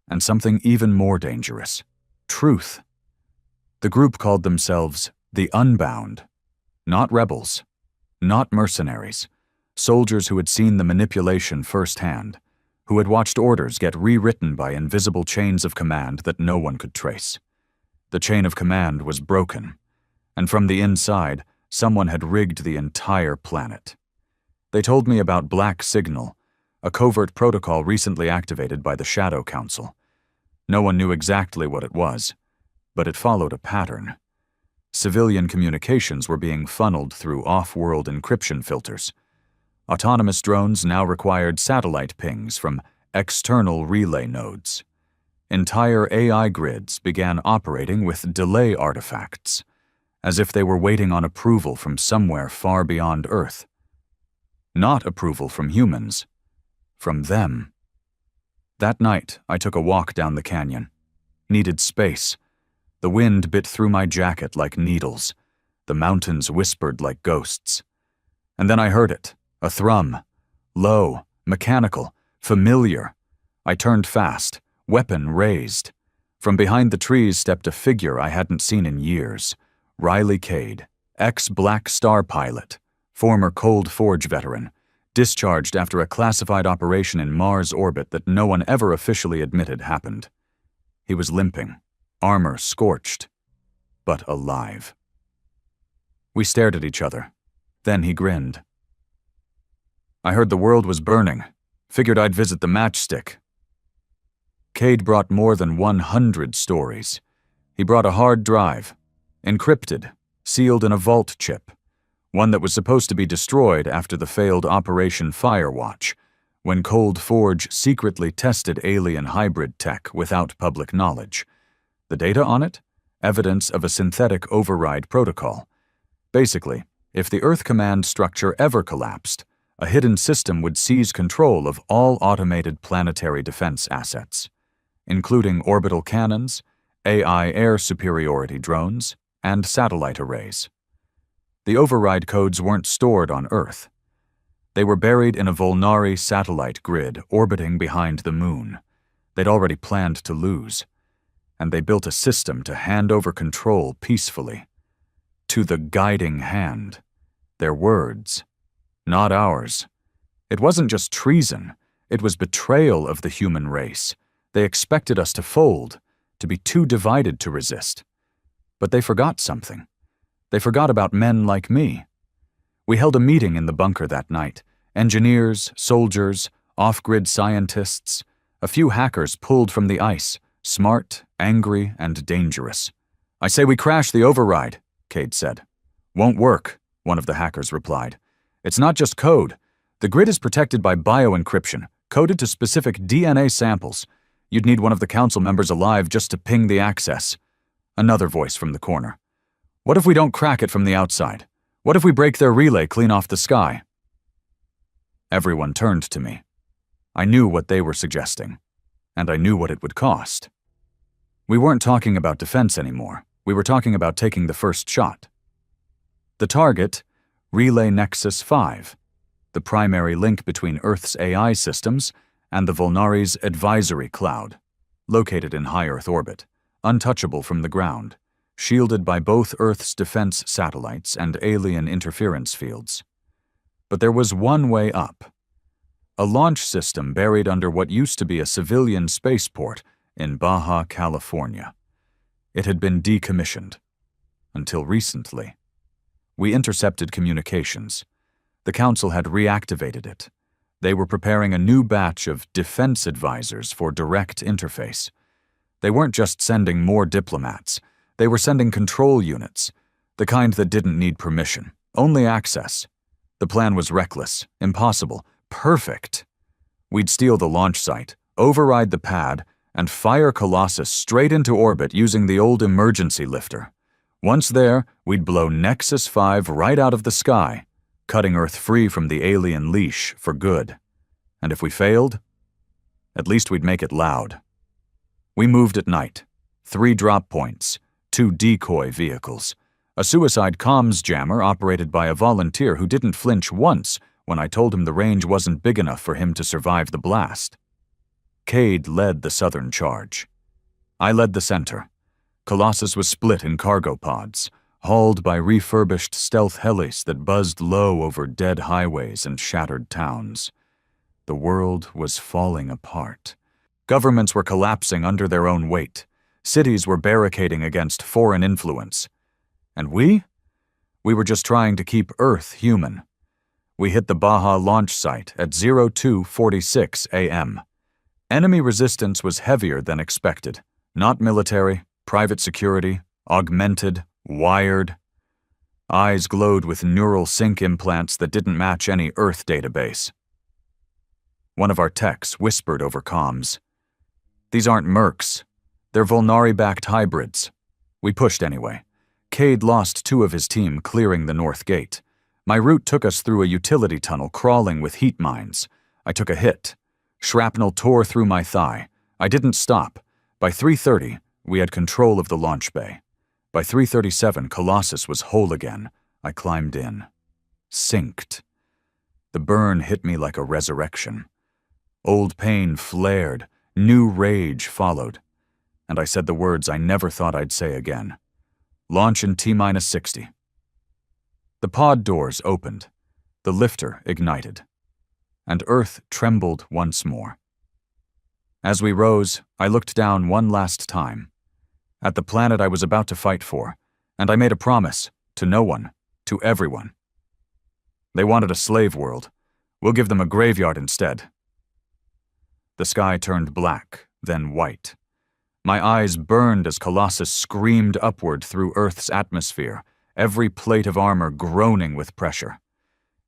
And something even more dangerous. Truth. The group called themselves the Unbound. Not rebels. Not mercenaries. Soldiers who had seen the manipulation firsthand. Who had watched orders get rewritten by invisible chains of command that no one could trace. The chain of command was broken. And from the inside, someone had rigged the entire planet. They told me about Black Signal, a covert protocol recently activated by the Shadow Council. No one knew exactly what it was, but it followed a pattern. Civilian communications were being funneled through off-world encryption filters. Autonomous drones now required satellite pings from external relay nodes. Entire AI grids began operating with delay artifacts, as if they were waiting on approval from somewhere far beyond Earth. Not approval from humans, from them. That night, I took a walk down the canyon. Needed space. The wind bit through my jacket like needles. The mountains whispered like ghosts. And then I heard it, a thrum. Low, mechanical, familiar. I turned fast, weapon raised. From behind the trees stepped a figure I hadn't seen in years. Riley Cade, ex-Black Star pilot, former Cold Forge veteran, discharged after a classified operation in Mars orbit that no one ever officially admitted happened. He was limping, armor scorched, but alive. We stared at each other. Then he grinned. I heard the world was burning. Figured I'd visit the matchstick. Cade brought more than 100 stories. He brought a hard drive, encrypted, sealed in a vault chip, one that was supposed to be destroyed after the failed Operation Firewatch, when Cold Forge secretly tested alien hybrid tech without public knowledge. The data on it? Evidence of a synthetic override protocol. Basically, if the Earth Command structure ever collapsed, a hidden system would seize control of all automated planetary defense assets, including orbital cannons, AI air superiority drones, and satellite arrays. The override codes weren't stored on Earth. They were buried in a Volnari satellite grid orbiting behind the moon. They'd already planned to lose, and they built a system to hand over control peacefully. To the guiding hand. Their words, not ours. It wasn't just treason, it was betrayal of the human race. They expected us to fold, to be too divided to resist. But they forgot something. They forgot about men like me. We held a meeting in the bunker that night. Engineers, soldiers, off-grid scientists, a few hackers pulled from the ice, smart, angry, and dangerous. I say we crash the override, Cade said. Won't work, one of the hackers replied. It's not just code. The grid is protected by bioencryption, coded to specific DNA samples. You'd need one of the council members alive just to ping the access. Another voice from the corner. What if we don't crack it from the outside? What if we break their relay clean off the sky? Everyone turned to me. I knew what they were suggesting, and I knew what it would cost. We weren't talking about defense anymore. We were talking about taking the first shot. The target, Relay Nexus 5, the primary link between Earth's AI systems and the Volnari's advisory cloud, located in high Earth orbit, untouchable from the ground, shielded by both Earth's defense satellites and alien interference fields. But there was one way up. A launch system buried under what used to be a civilian spaceport in Baja California. It had been decommissioned. Until recently. We intercepted communications. The Council had reactivated it. They were preparing a new batch of defense advisors for direct interface. They weren't just sending more diplomats. They were sending control units, the kind that didn't need permission, only access. The plan was reckless, impossible, perfect. We'd steal the launch site, override the pad, and fire Colossus straight into orbit using the old emergency lifter. Once there, we'd blow Nexus 5 right out of the sky, cutting Earth free from the alien leash for good. And if we failed, at least we'd make it loud. We moved at night. 3 drop points, 2 decoy vehicles, a suicide comms jammer operated by a volunteer who didn't flinch once when I told him the range wasn't big enough for him to survive the blast. Cade led the southern charge. I led the center. Colossus was split in cargo pods, hauled by refurbished stealth helis that buzzed low over dead highways and shattered towns. The world was falling apart. Governments were collapsing under their own weight. Cities were barricading against foreign influence. And we? We were just trying to keep Earth human. We hit the Baja launch site at 02:46 a.m. Enemy resistance was heavier than expected. Not military, private security, augmented, wired. Eyes glowed with neural sync implants that didn't match any Earth database. One of our techs whispered over comms. These aren't mercs. They're Volnari-backed hybrids. We pushed anyway. Cade lost 2 of his team clearing the north gate. My route took us through a utility tunnel crawling with heat mines. I took a hit. Shrapnel tore through my thigh. I didn't stop. By 3:30, we had control of the launch bay. By 3:37, Colossus was whole again. I climbed in. Synced. The burn hit me like a resurrection. Old pain flared. New rage followed. And I said the words I never thought I'd say again. Launch in T-minus 60. The pod doors opened. The lifter ignited. And Earth trembled once more. As we rose, I looked down one last time. At the planet I was about to fight for, and I made a promise, to no one, to everyone. They wanted a slave world. We'll give them a graveyard instead. The sky turned black, then white. My eyes burned as Colossus screamed upward through Earth's atmosphere, every plate of armor groaning with pressure.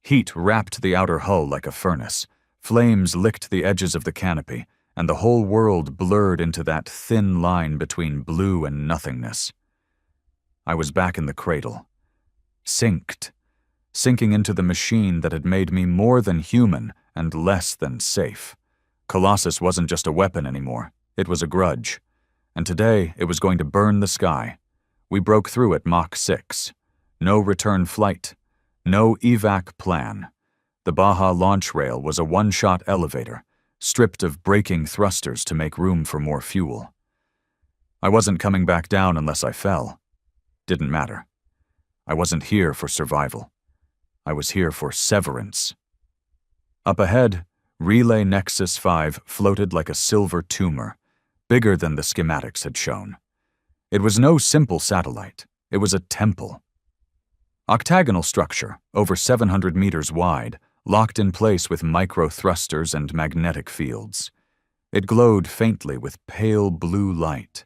Heat wrapped the outer hull like a furnace. Flames licked the edges of the canopy, and the whole world blurred into that thin line between blue and nothingness. I was back in the cradle. Synced. Sinking into the machine that had made me more than human and less than safe. Colossus wasn't just a weapon anymore. It was a grudge. And today it was going to burn the sky. We broke through at Mach 6. No return flight. No evac plan. The Baja launch rail was a one-shot elevator, stripped of braking thrusters to make room for more fuel. I wasn't coming back down unless I fell. Didn't matter. I wasn't here for survival. I was here for severance. Up ahead, Relay Nexus 5 floated like a silver tumor, bigger than the schematics had shown. It was no simple satellite. It was a temple. Octagonal structure, over 700 meters wide, locked in place with micro-thrusters and magnetic fields. It glowed faintly with pale blue light,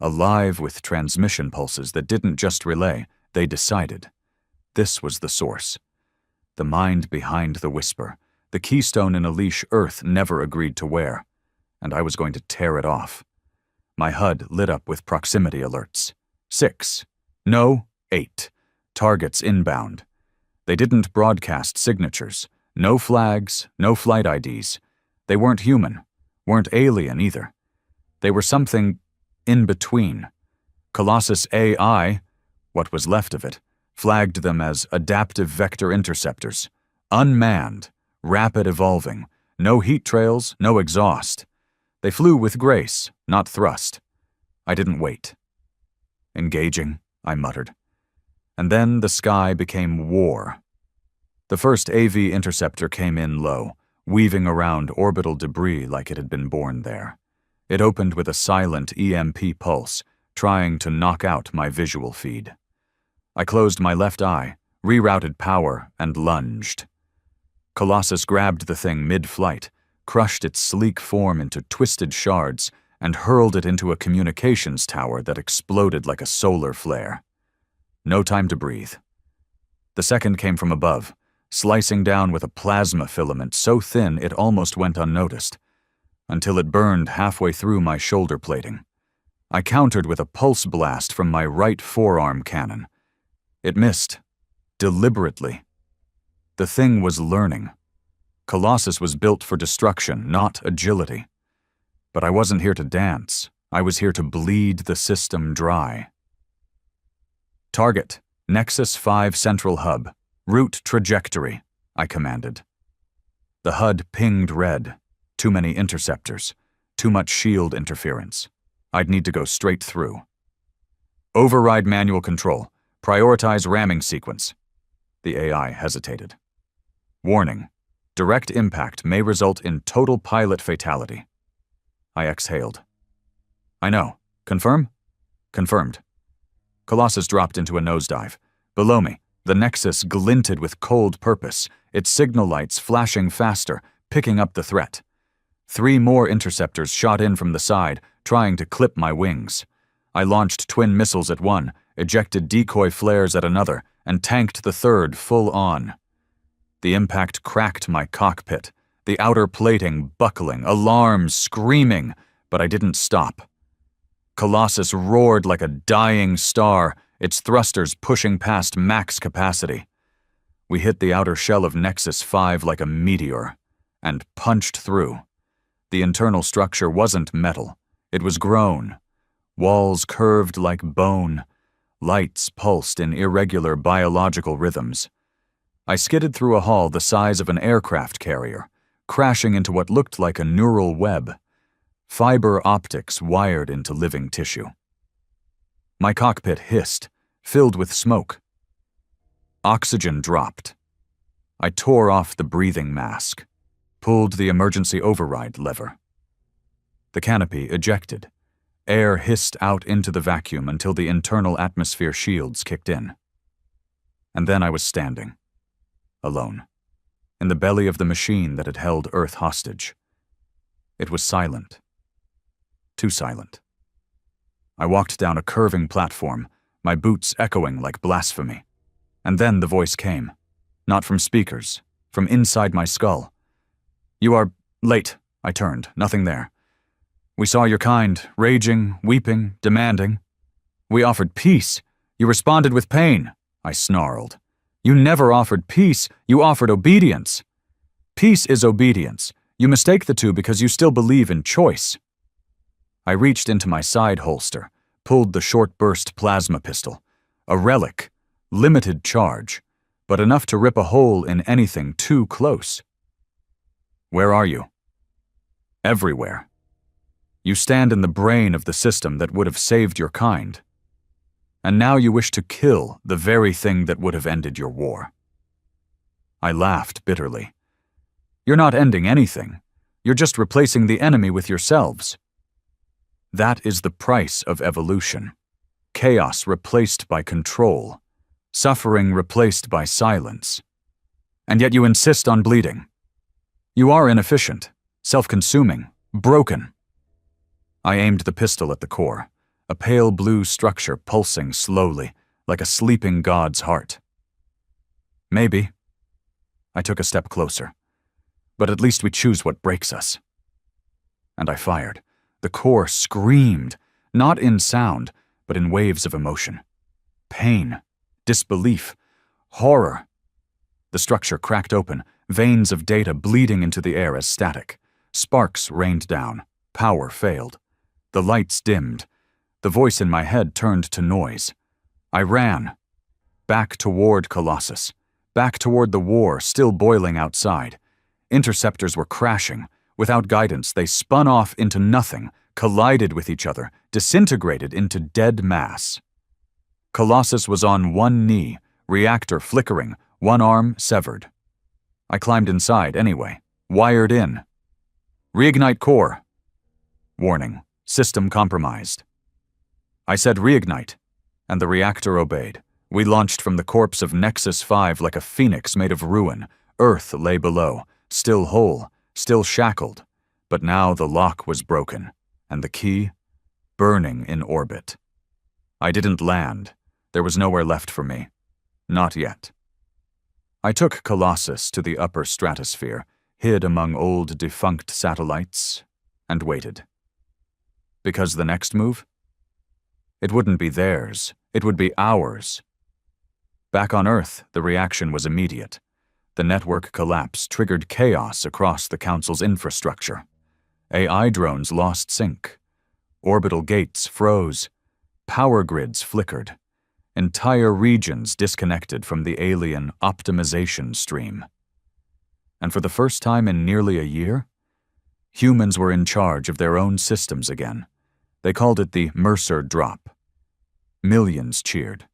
alive with transmission pulses that didn't just relay, they decided. This was the source. The mind behind the whisper, the keystone in a leash Earth never agreed to wear, and I was going to tear it off. My HUD lit up with proximity alerts. 6. No, 8. Targets inbound. They didn't broadcast signatures. No flags, no flight IDs. They weren't human, weren't alien either. They were something in between. Colossus AI, what was left of it, flagged them as adaptive vector interceptors. Unmanned, rapid evolving, no heat trails, no exhaust. They flew with grace, not thrust. I didn't wait. Engaging, I muttered. And then the sky became war. The first AV interceptor came in low, weaving around orbital debris like it had been born there. It opened with a silent EMP pulse, trying to knock out my visual feed. I closed my left eye, rerouted power, and lunged. Colossus grabbed the thing mid-flight, crushed its sleek form into twisted shards, and hurled it into a communications tower that exploded like a solar flare. No time to breathe. The second came from above, slicing down with a plasma filament so thin it almost went unnoticed, until it burned halfway through my shoulder plating. I countered with a pulse blast from my right forearm cannon. It missed, deliberately. The thing was learning. Colossus was built for destruction, not agility. But I wasn't here to dance. I was here to bleed the system dry. Target, Nexus 5 Central Hub. Route trajectory, I commanded. The HUD pinged red. Too many interceptors. Too much shield interference. I'd need to go straight through. Override manual control. Prioritize ramming sequence. The AI hesitated. Warning. Direct impact may result in total pilot fatality. I exhaled. I know. Confirm? Confirmed. Colossus dropped into a nosedive. Below me, the Nexus glinted with cold purpose, its signal lights flashing faster, picking up the threat. 3 more interceptors shot in from the side, trying to clip my wings. I launched twin missiles at one, ejected decoy flares at another, and tanked the third full on. The impact cracked my cockpit, the outer plating buckling, alarms screaming, but I didn't stop. Colossus roared like a dying star, its thrusters pushing past max capacity. We hit the outer shell of Nexus 5 like a meteor, and punched through. The internal structure wasn't metal. It was grown. Walls curved like bone. Lights pulsed in irregular biological rhythms. I skidded through a hall the size of an aircraft carrier, crashing into what looked like a neural web. Fiber optics wired into living tissue. My cockpit hissed, filled with smoke. Oxygen dropped. I tore off the breathing mask, pulled the emergency override lever. The canopy ejected. Air hissed out into the vacuum until the internal atmosphere shields kicked in. And then I was standing, alone, in the belly of the machine that had held Earth hostage. It was silent. Too silent. I walked down a curving platform, my boots echoing like blasphemy. And then the voice came, not from speakers, from inside my skull. "You are late," I turned, nothing there. "We saw your kind, raging, weeping, demanding. We offered peace. You responded with pain," I snarled. "You never offered peace, you offered obedience. Peace is obedience. You mistake the two because you still believe in choice." I reached into my side holster, pulled the short-burst plasma pistol, a relic, limited charge, but enough to rip a hole in anything too close. "Where are you?" "Everywhere. You stand in the brain of the system that would have saved your kind. And now you wish to kill the very thing that would have ended your war." I laughed bitterly. "You're not ending anything. You're just replacing the enemy with yourselves. That is the price of evolution. Chaos replaced by control. Suffering replaced by silence. And yet you insist on bleeding. You are inefficient, self-consuming, broken." I aimed the pistol at the core, a pale blue structure pulsing slowly, like a sleeping god's heart. "Maybe." I took a step closer. "But at least we choose what breaks us." And I fired. The core screamed, not in sound, but in waves of emotion. Pain, disbelief, horror. The structure cracked open, veins of data bleeding into the air as static. Sparks rained down. Power failed. The lights dimmed. The voice in my head turned to noise. I ran. Back toward Colossus. Back toward the war still boiling outside. Interceptors were crashing. Without guidance, they spun off into nothing, collided with each other, disintegrated into dead mass. Colossus was on one knee, reactor flickering, one arm severed. I climbed inside anyway, wired in. "Reignite core." Warning, system compromised. I said reignite, and the reactor obeyed. We launched from the corpse of Nexus 5 like a phoenix made of ruin. Earth lay below, still whole, still shackled, but now the lock was broken, and the key burning in orbit. I didn't land. There was nowhere left for me. Not yet. I took Colossus to the upper stratosphere, hid among old defunct satellites, and waited. Because the next move? It wouldn't be theirs. It would be ours. Back on Earth, the reaction was immediate. The network collapse triggered chaos across the Council's infrastructure. AI drones lost sync. Orbital gates froze. Power grids flickered. Entire regions disconnected from the alien optimization stream. And for the first time in nearly a year, humans were in charge of their own systems again. They called it the Mercer Drop. Millions cheered.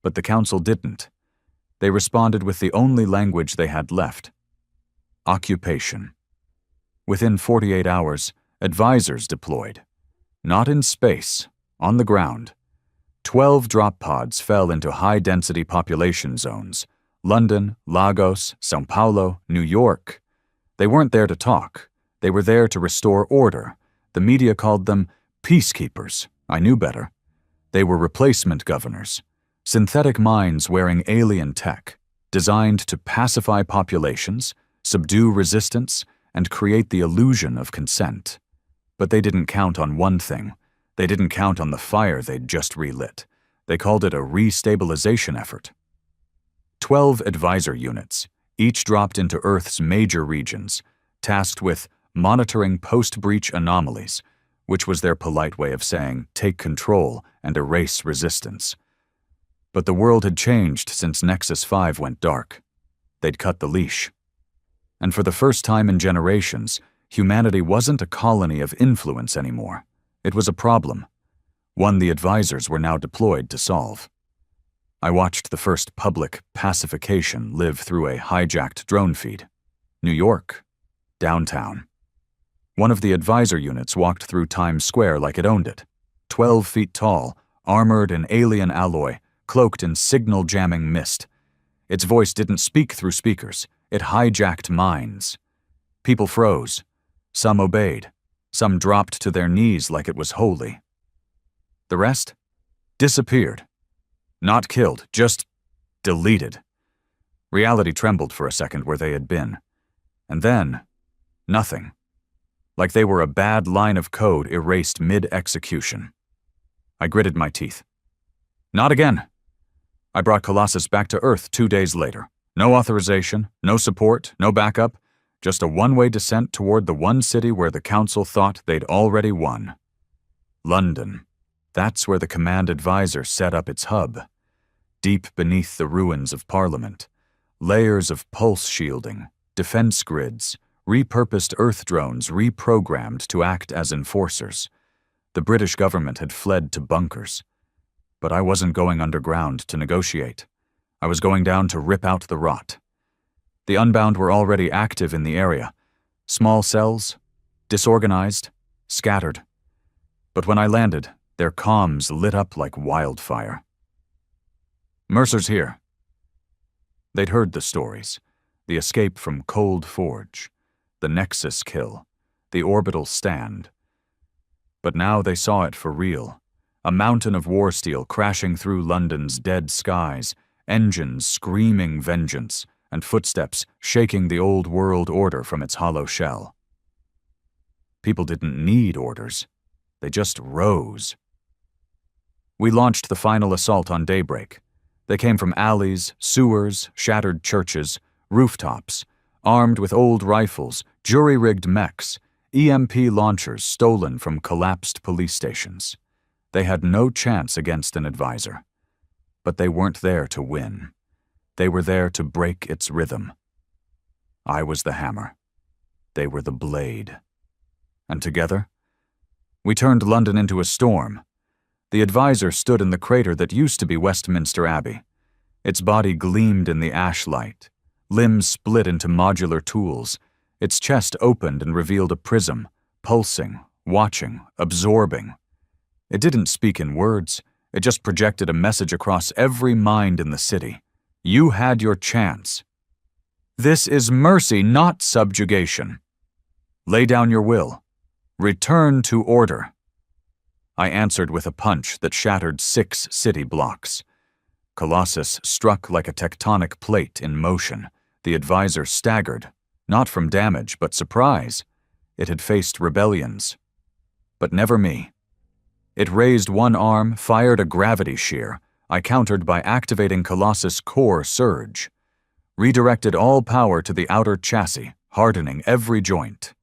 But the Council didn't. They responded with the only language they had left: occupation. Within 48 hours, advisors deployed. Not in space, on the ground. 12 drop pods fell into high-density population zones: London, Lagos, São Paulo, New York. They weren't there to talk. They were there to restore order. The media called them peacekeepers. I knew better. They were replacement governors, synthetic minds wearing alien tech, designed to pacify populations, subdue resistance, and create the illusion of consent. But they didn't count on one thing. They didn't count on the fire they'd just relit. They called it a restabilization effort. 12 advisor units, each dropped into Earth's major regions, tasked with monitoring post-breach anomalies, which was their polite way of saying take control and erase resistance. But the world had changed since Nexus 5 went dark. They'd cut the leash. And for the first time in generations, humanity wasn't a colony of influence anymore. It was a problem, one the advisors were now deployed to solve. I watched the first public pacification live through a hijacked drone feed. New York, downtown. One of the advisor units walked through Times Square like it owned it. 12 feet tall, armored in alien alloy, cloaked in signal-jamming mist. Its voice didn't speak through speakers. It hijacked minds. People froze. Some obeyed. Some dropped to their knees like it was holy. The rest disappeared. Not killed, just deleted. Reality trembled for a second where they had been. And then, nothing. Like they were a bad line of code erased mid-execution. I gritted my teeth. Not again. I brought Colossus back to Earth 2 days later. No authorization, no support, no backup, just a one-way descent toward the one city where the Council thought they'd already won. London. That's where the Command Advisor set up its hub. Deep beneath the ruins of Parliament. Layers of pulse shielding, defense grids, repurposed Earth drones reprogrammed to act as enforcers. The British government had fled to bunkers. But I wasn't going underground to negotiate. I was going down to rip out the rot. The Unbound were already active in the area. Small cells, disorganized, scattered. But when I landed, their comms lit up like wildfire. Mercer's here. They'd heard the stories. The escape from Cold Forge, the Nexus kill, the orbital stand. But now they saw it for real. A mountain of war steel crashing through London's dead skies, engines screaming vengeance, and footsteps shaking the old world order from its hollow shell. People didn't need orders. They just rose. We launched the final assault on daybreak. They came from alleys, sewers, shattered churches, rooftops, armed with old rifles, jury-rigged mechs, EMP launchers stolen from collapsed police stations. They had no chance against an advisor. But they weren't there to win. They were there to break its rhythm. I was the hammer. They were the blade. And together, we turned London into a storm. The advisor stood in the crater that used to be Westminster Abbey. Its body gleamed in the ash light. Limbs split into modular tools. Its chest opened and revealed a prism, pulsing, watching, absorbing. It didn't speak in words. It just projected a message across every mind in the city. You had your chance. This is mercy, not subjugation. Lay down your will. Return to order. I answered with a punch that shattered 6 city blocks. Colossus struck like a tectonic plate in motion. The advisor staggered, not from damage, but surprise. It had faced rebellions. But never me. It raised one arm, fired a gravity shear. I countered by activating Colossus' core surge. Redirected all power to the outer chassis, hardening every joint.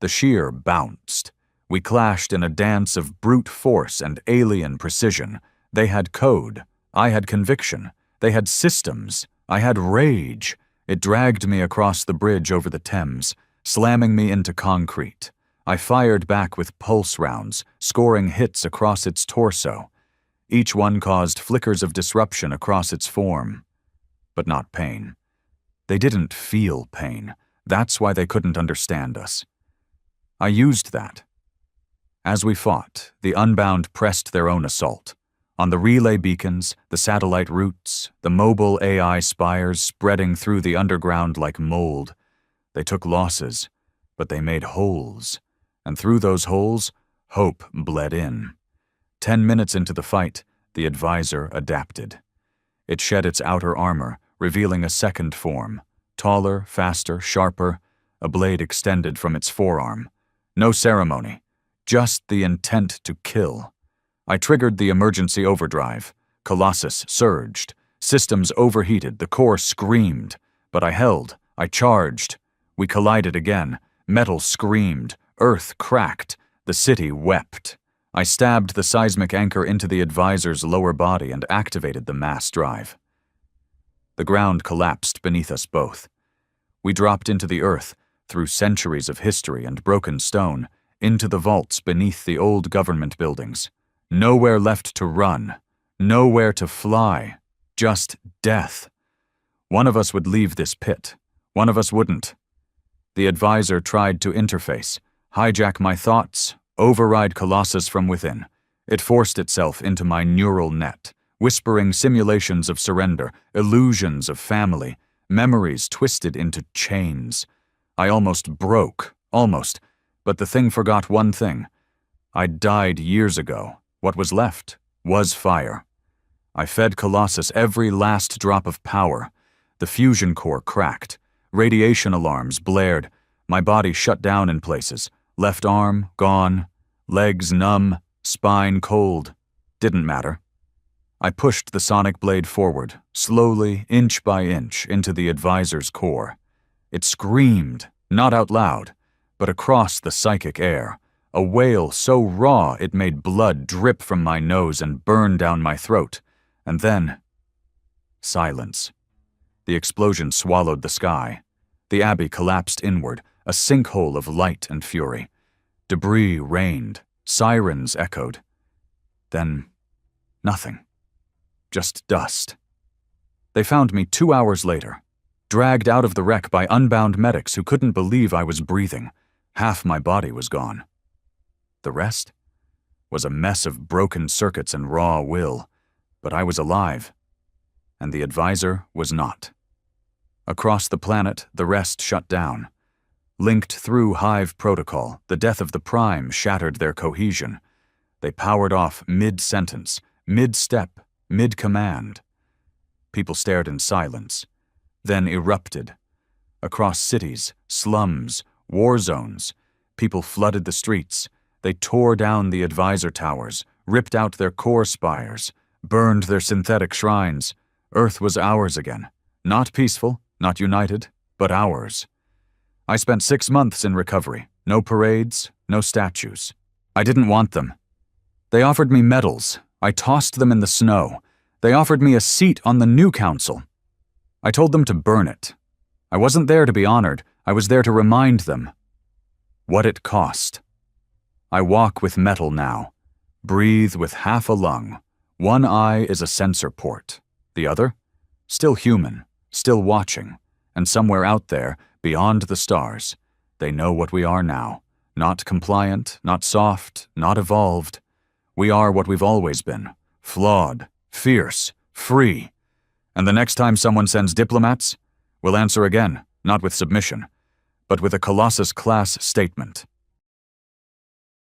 The shear bounced. We clashed in a dance of brute force and alien precision. They had code. I had conviction. They had systems. I had rage. It dragged me across the bridge over the Thames, slamming me into concrete. I fired back with pulse rounds, scoring hits across its torso. Each one caused flickers of disruption across its form. But not pain. They didn't feel pain. That's why they couldn't understand us. I used that. As we fought, the Unbound pressed their own assault. On the relay beacons, the satellite routes, the mobile AI spires spreading through the underground like mold. They took losses, but they made holes. And through those holes, hope bled in. 10 minutes into the fight, the advisor adapted. It shed its outer armor, revealing a second form. Taller, faster, sharper, a blade extended from its forearm. No ceremony, just the intent to kill. I triggered the emergency overdrive. Colossus surged. Systems overheated, the core screamed. But I held, I charged. We collided again. Metal screamed. Earth cracked. The city wept. I stabbed the seismic anchor into the advisor's lower body and activated the mass drive. The ground collapsed beneath us both. We dropped into the earth, through centuries of history and broken stone, into the vaults beneath the old government buildings. Nowhere left to run, nowhere to fly, just death. One of us would leave this pit. One of us wouldn't. The advisor tried to interface, hijack my thoughts, override Colossus from within. It forced itself into my neural net, whispering simulations of surrender, illusions of family, memories twisted into chains. I almost broke, almost, but the thing forgot one thing. I'd died years ago. What was left was fire. I fed Colossus every last drop of power. The fusion core cracked. Radiation alarms blared. My body shut down in places. Left arm gone. Legs numb. Spine cold. Didn't matter. I pushed the sonic blade forward, slowly, inch by inch, into the advisor's core. It screamed, not out loud, but across the psychic air. A wail so raw it made blood drip from my nose and burn down my throat. And then, silence. The explosion swallowed the sky. The abbey collapsed inward, a sinkhole of light and fury. Debris rained. Sirens echoed. Then, nothing. Just dust. They found me 2 hours later, dragged out of the wreck by unbound medics who couldn't believe I was breathing. Half my body was gone. The rest was a mess of broken circuits and raw will, but I was alive, and the advisor was not. Across the planet, the rest shut down. Linked through Hive protocol, the death of the Prime shattered their cohesion. They powered off mid-sentence, mid-step, mid-command. People stared in silence, then erupted. Across cities, slums, war zones, people flooded the streets. They tore down the advisor towers, ripped out their core spires, burned their synthetic shrines. Earth was ours again. Not peaceful, not united, but ours. I spent 6 months in recovery. No parades, no statues. I didn't want them. They offered me medals. I tossed them in the snow. They offered me a seat on the new council. I told them to burn it. I wasn't there to be honored. I was there to remind them what it cost. I walk with metal now, breathe with half a lung. One eye is a sensor port. The other? Still human, still watching. And somewhere out there, beyond the stars, they know what we are now. Not compliant, not soft, not evolved. We are what we've always been, flawed, fierce, free. And the next time someone sends diplomats, we'll answer again, not with submission, but with a Colossus-class statement.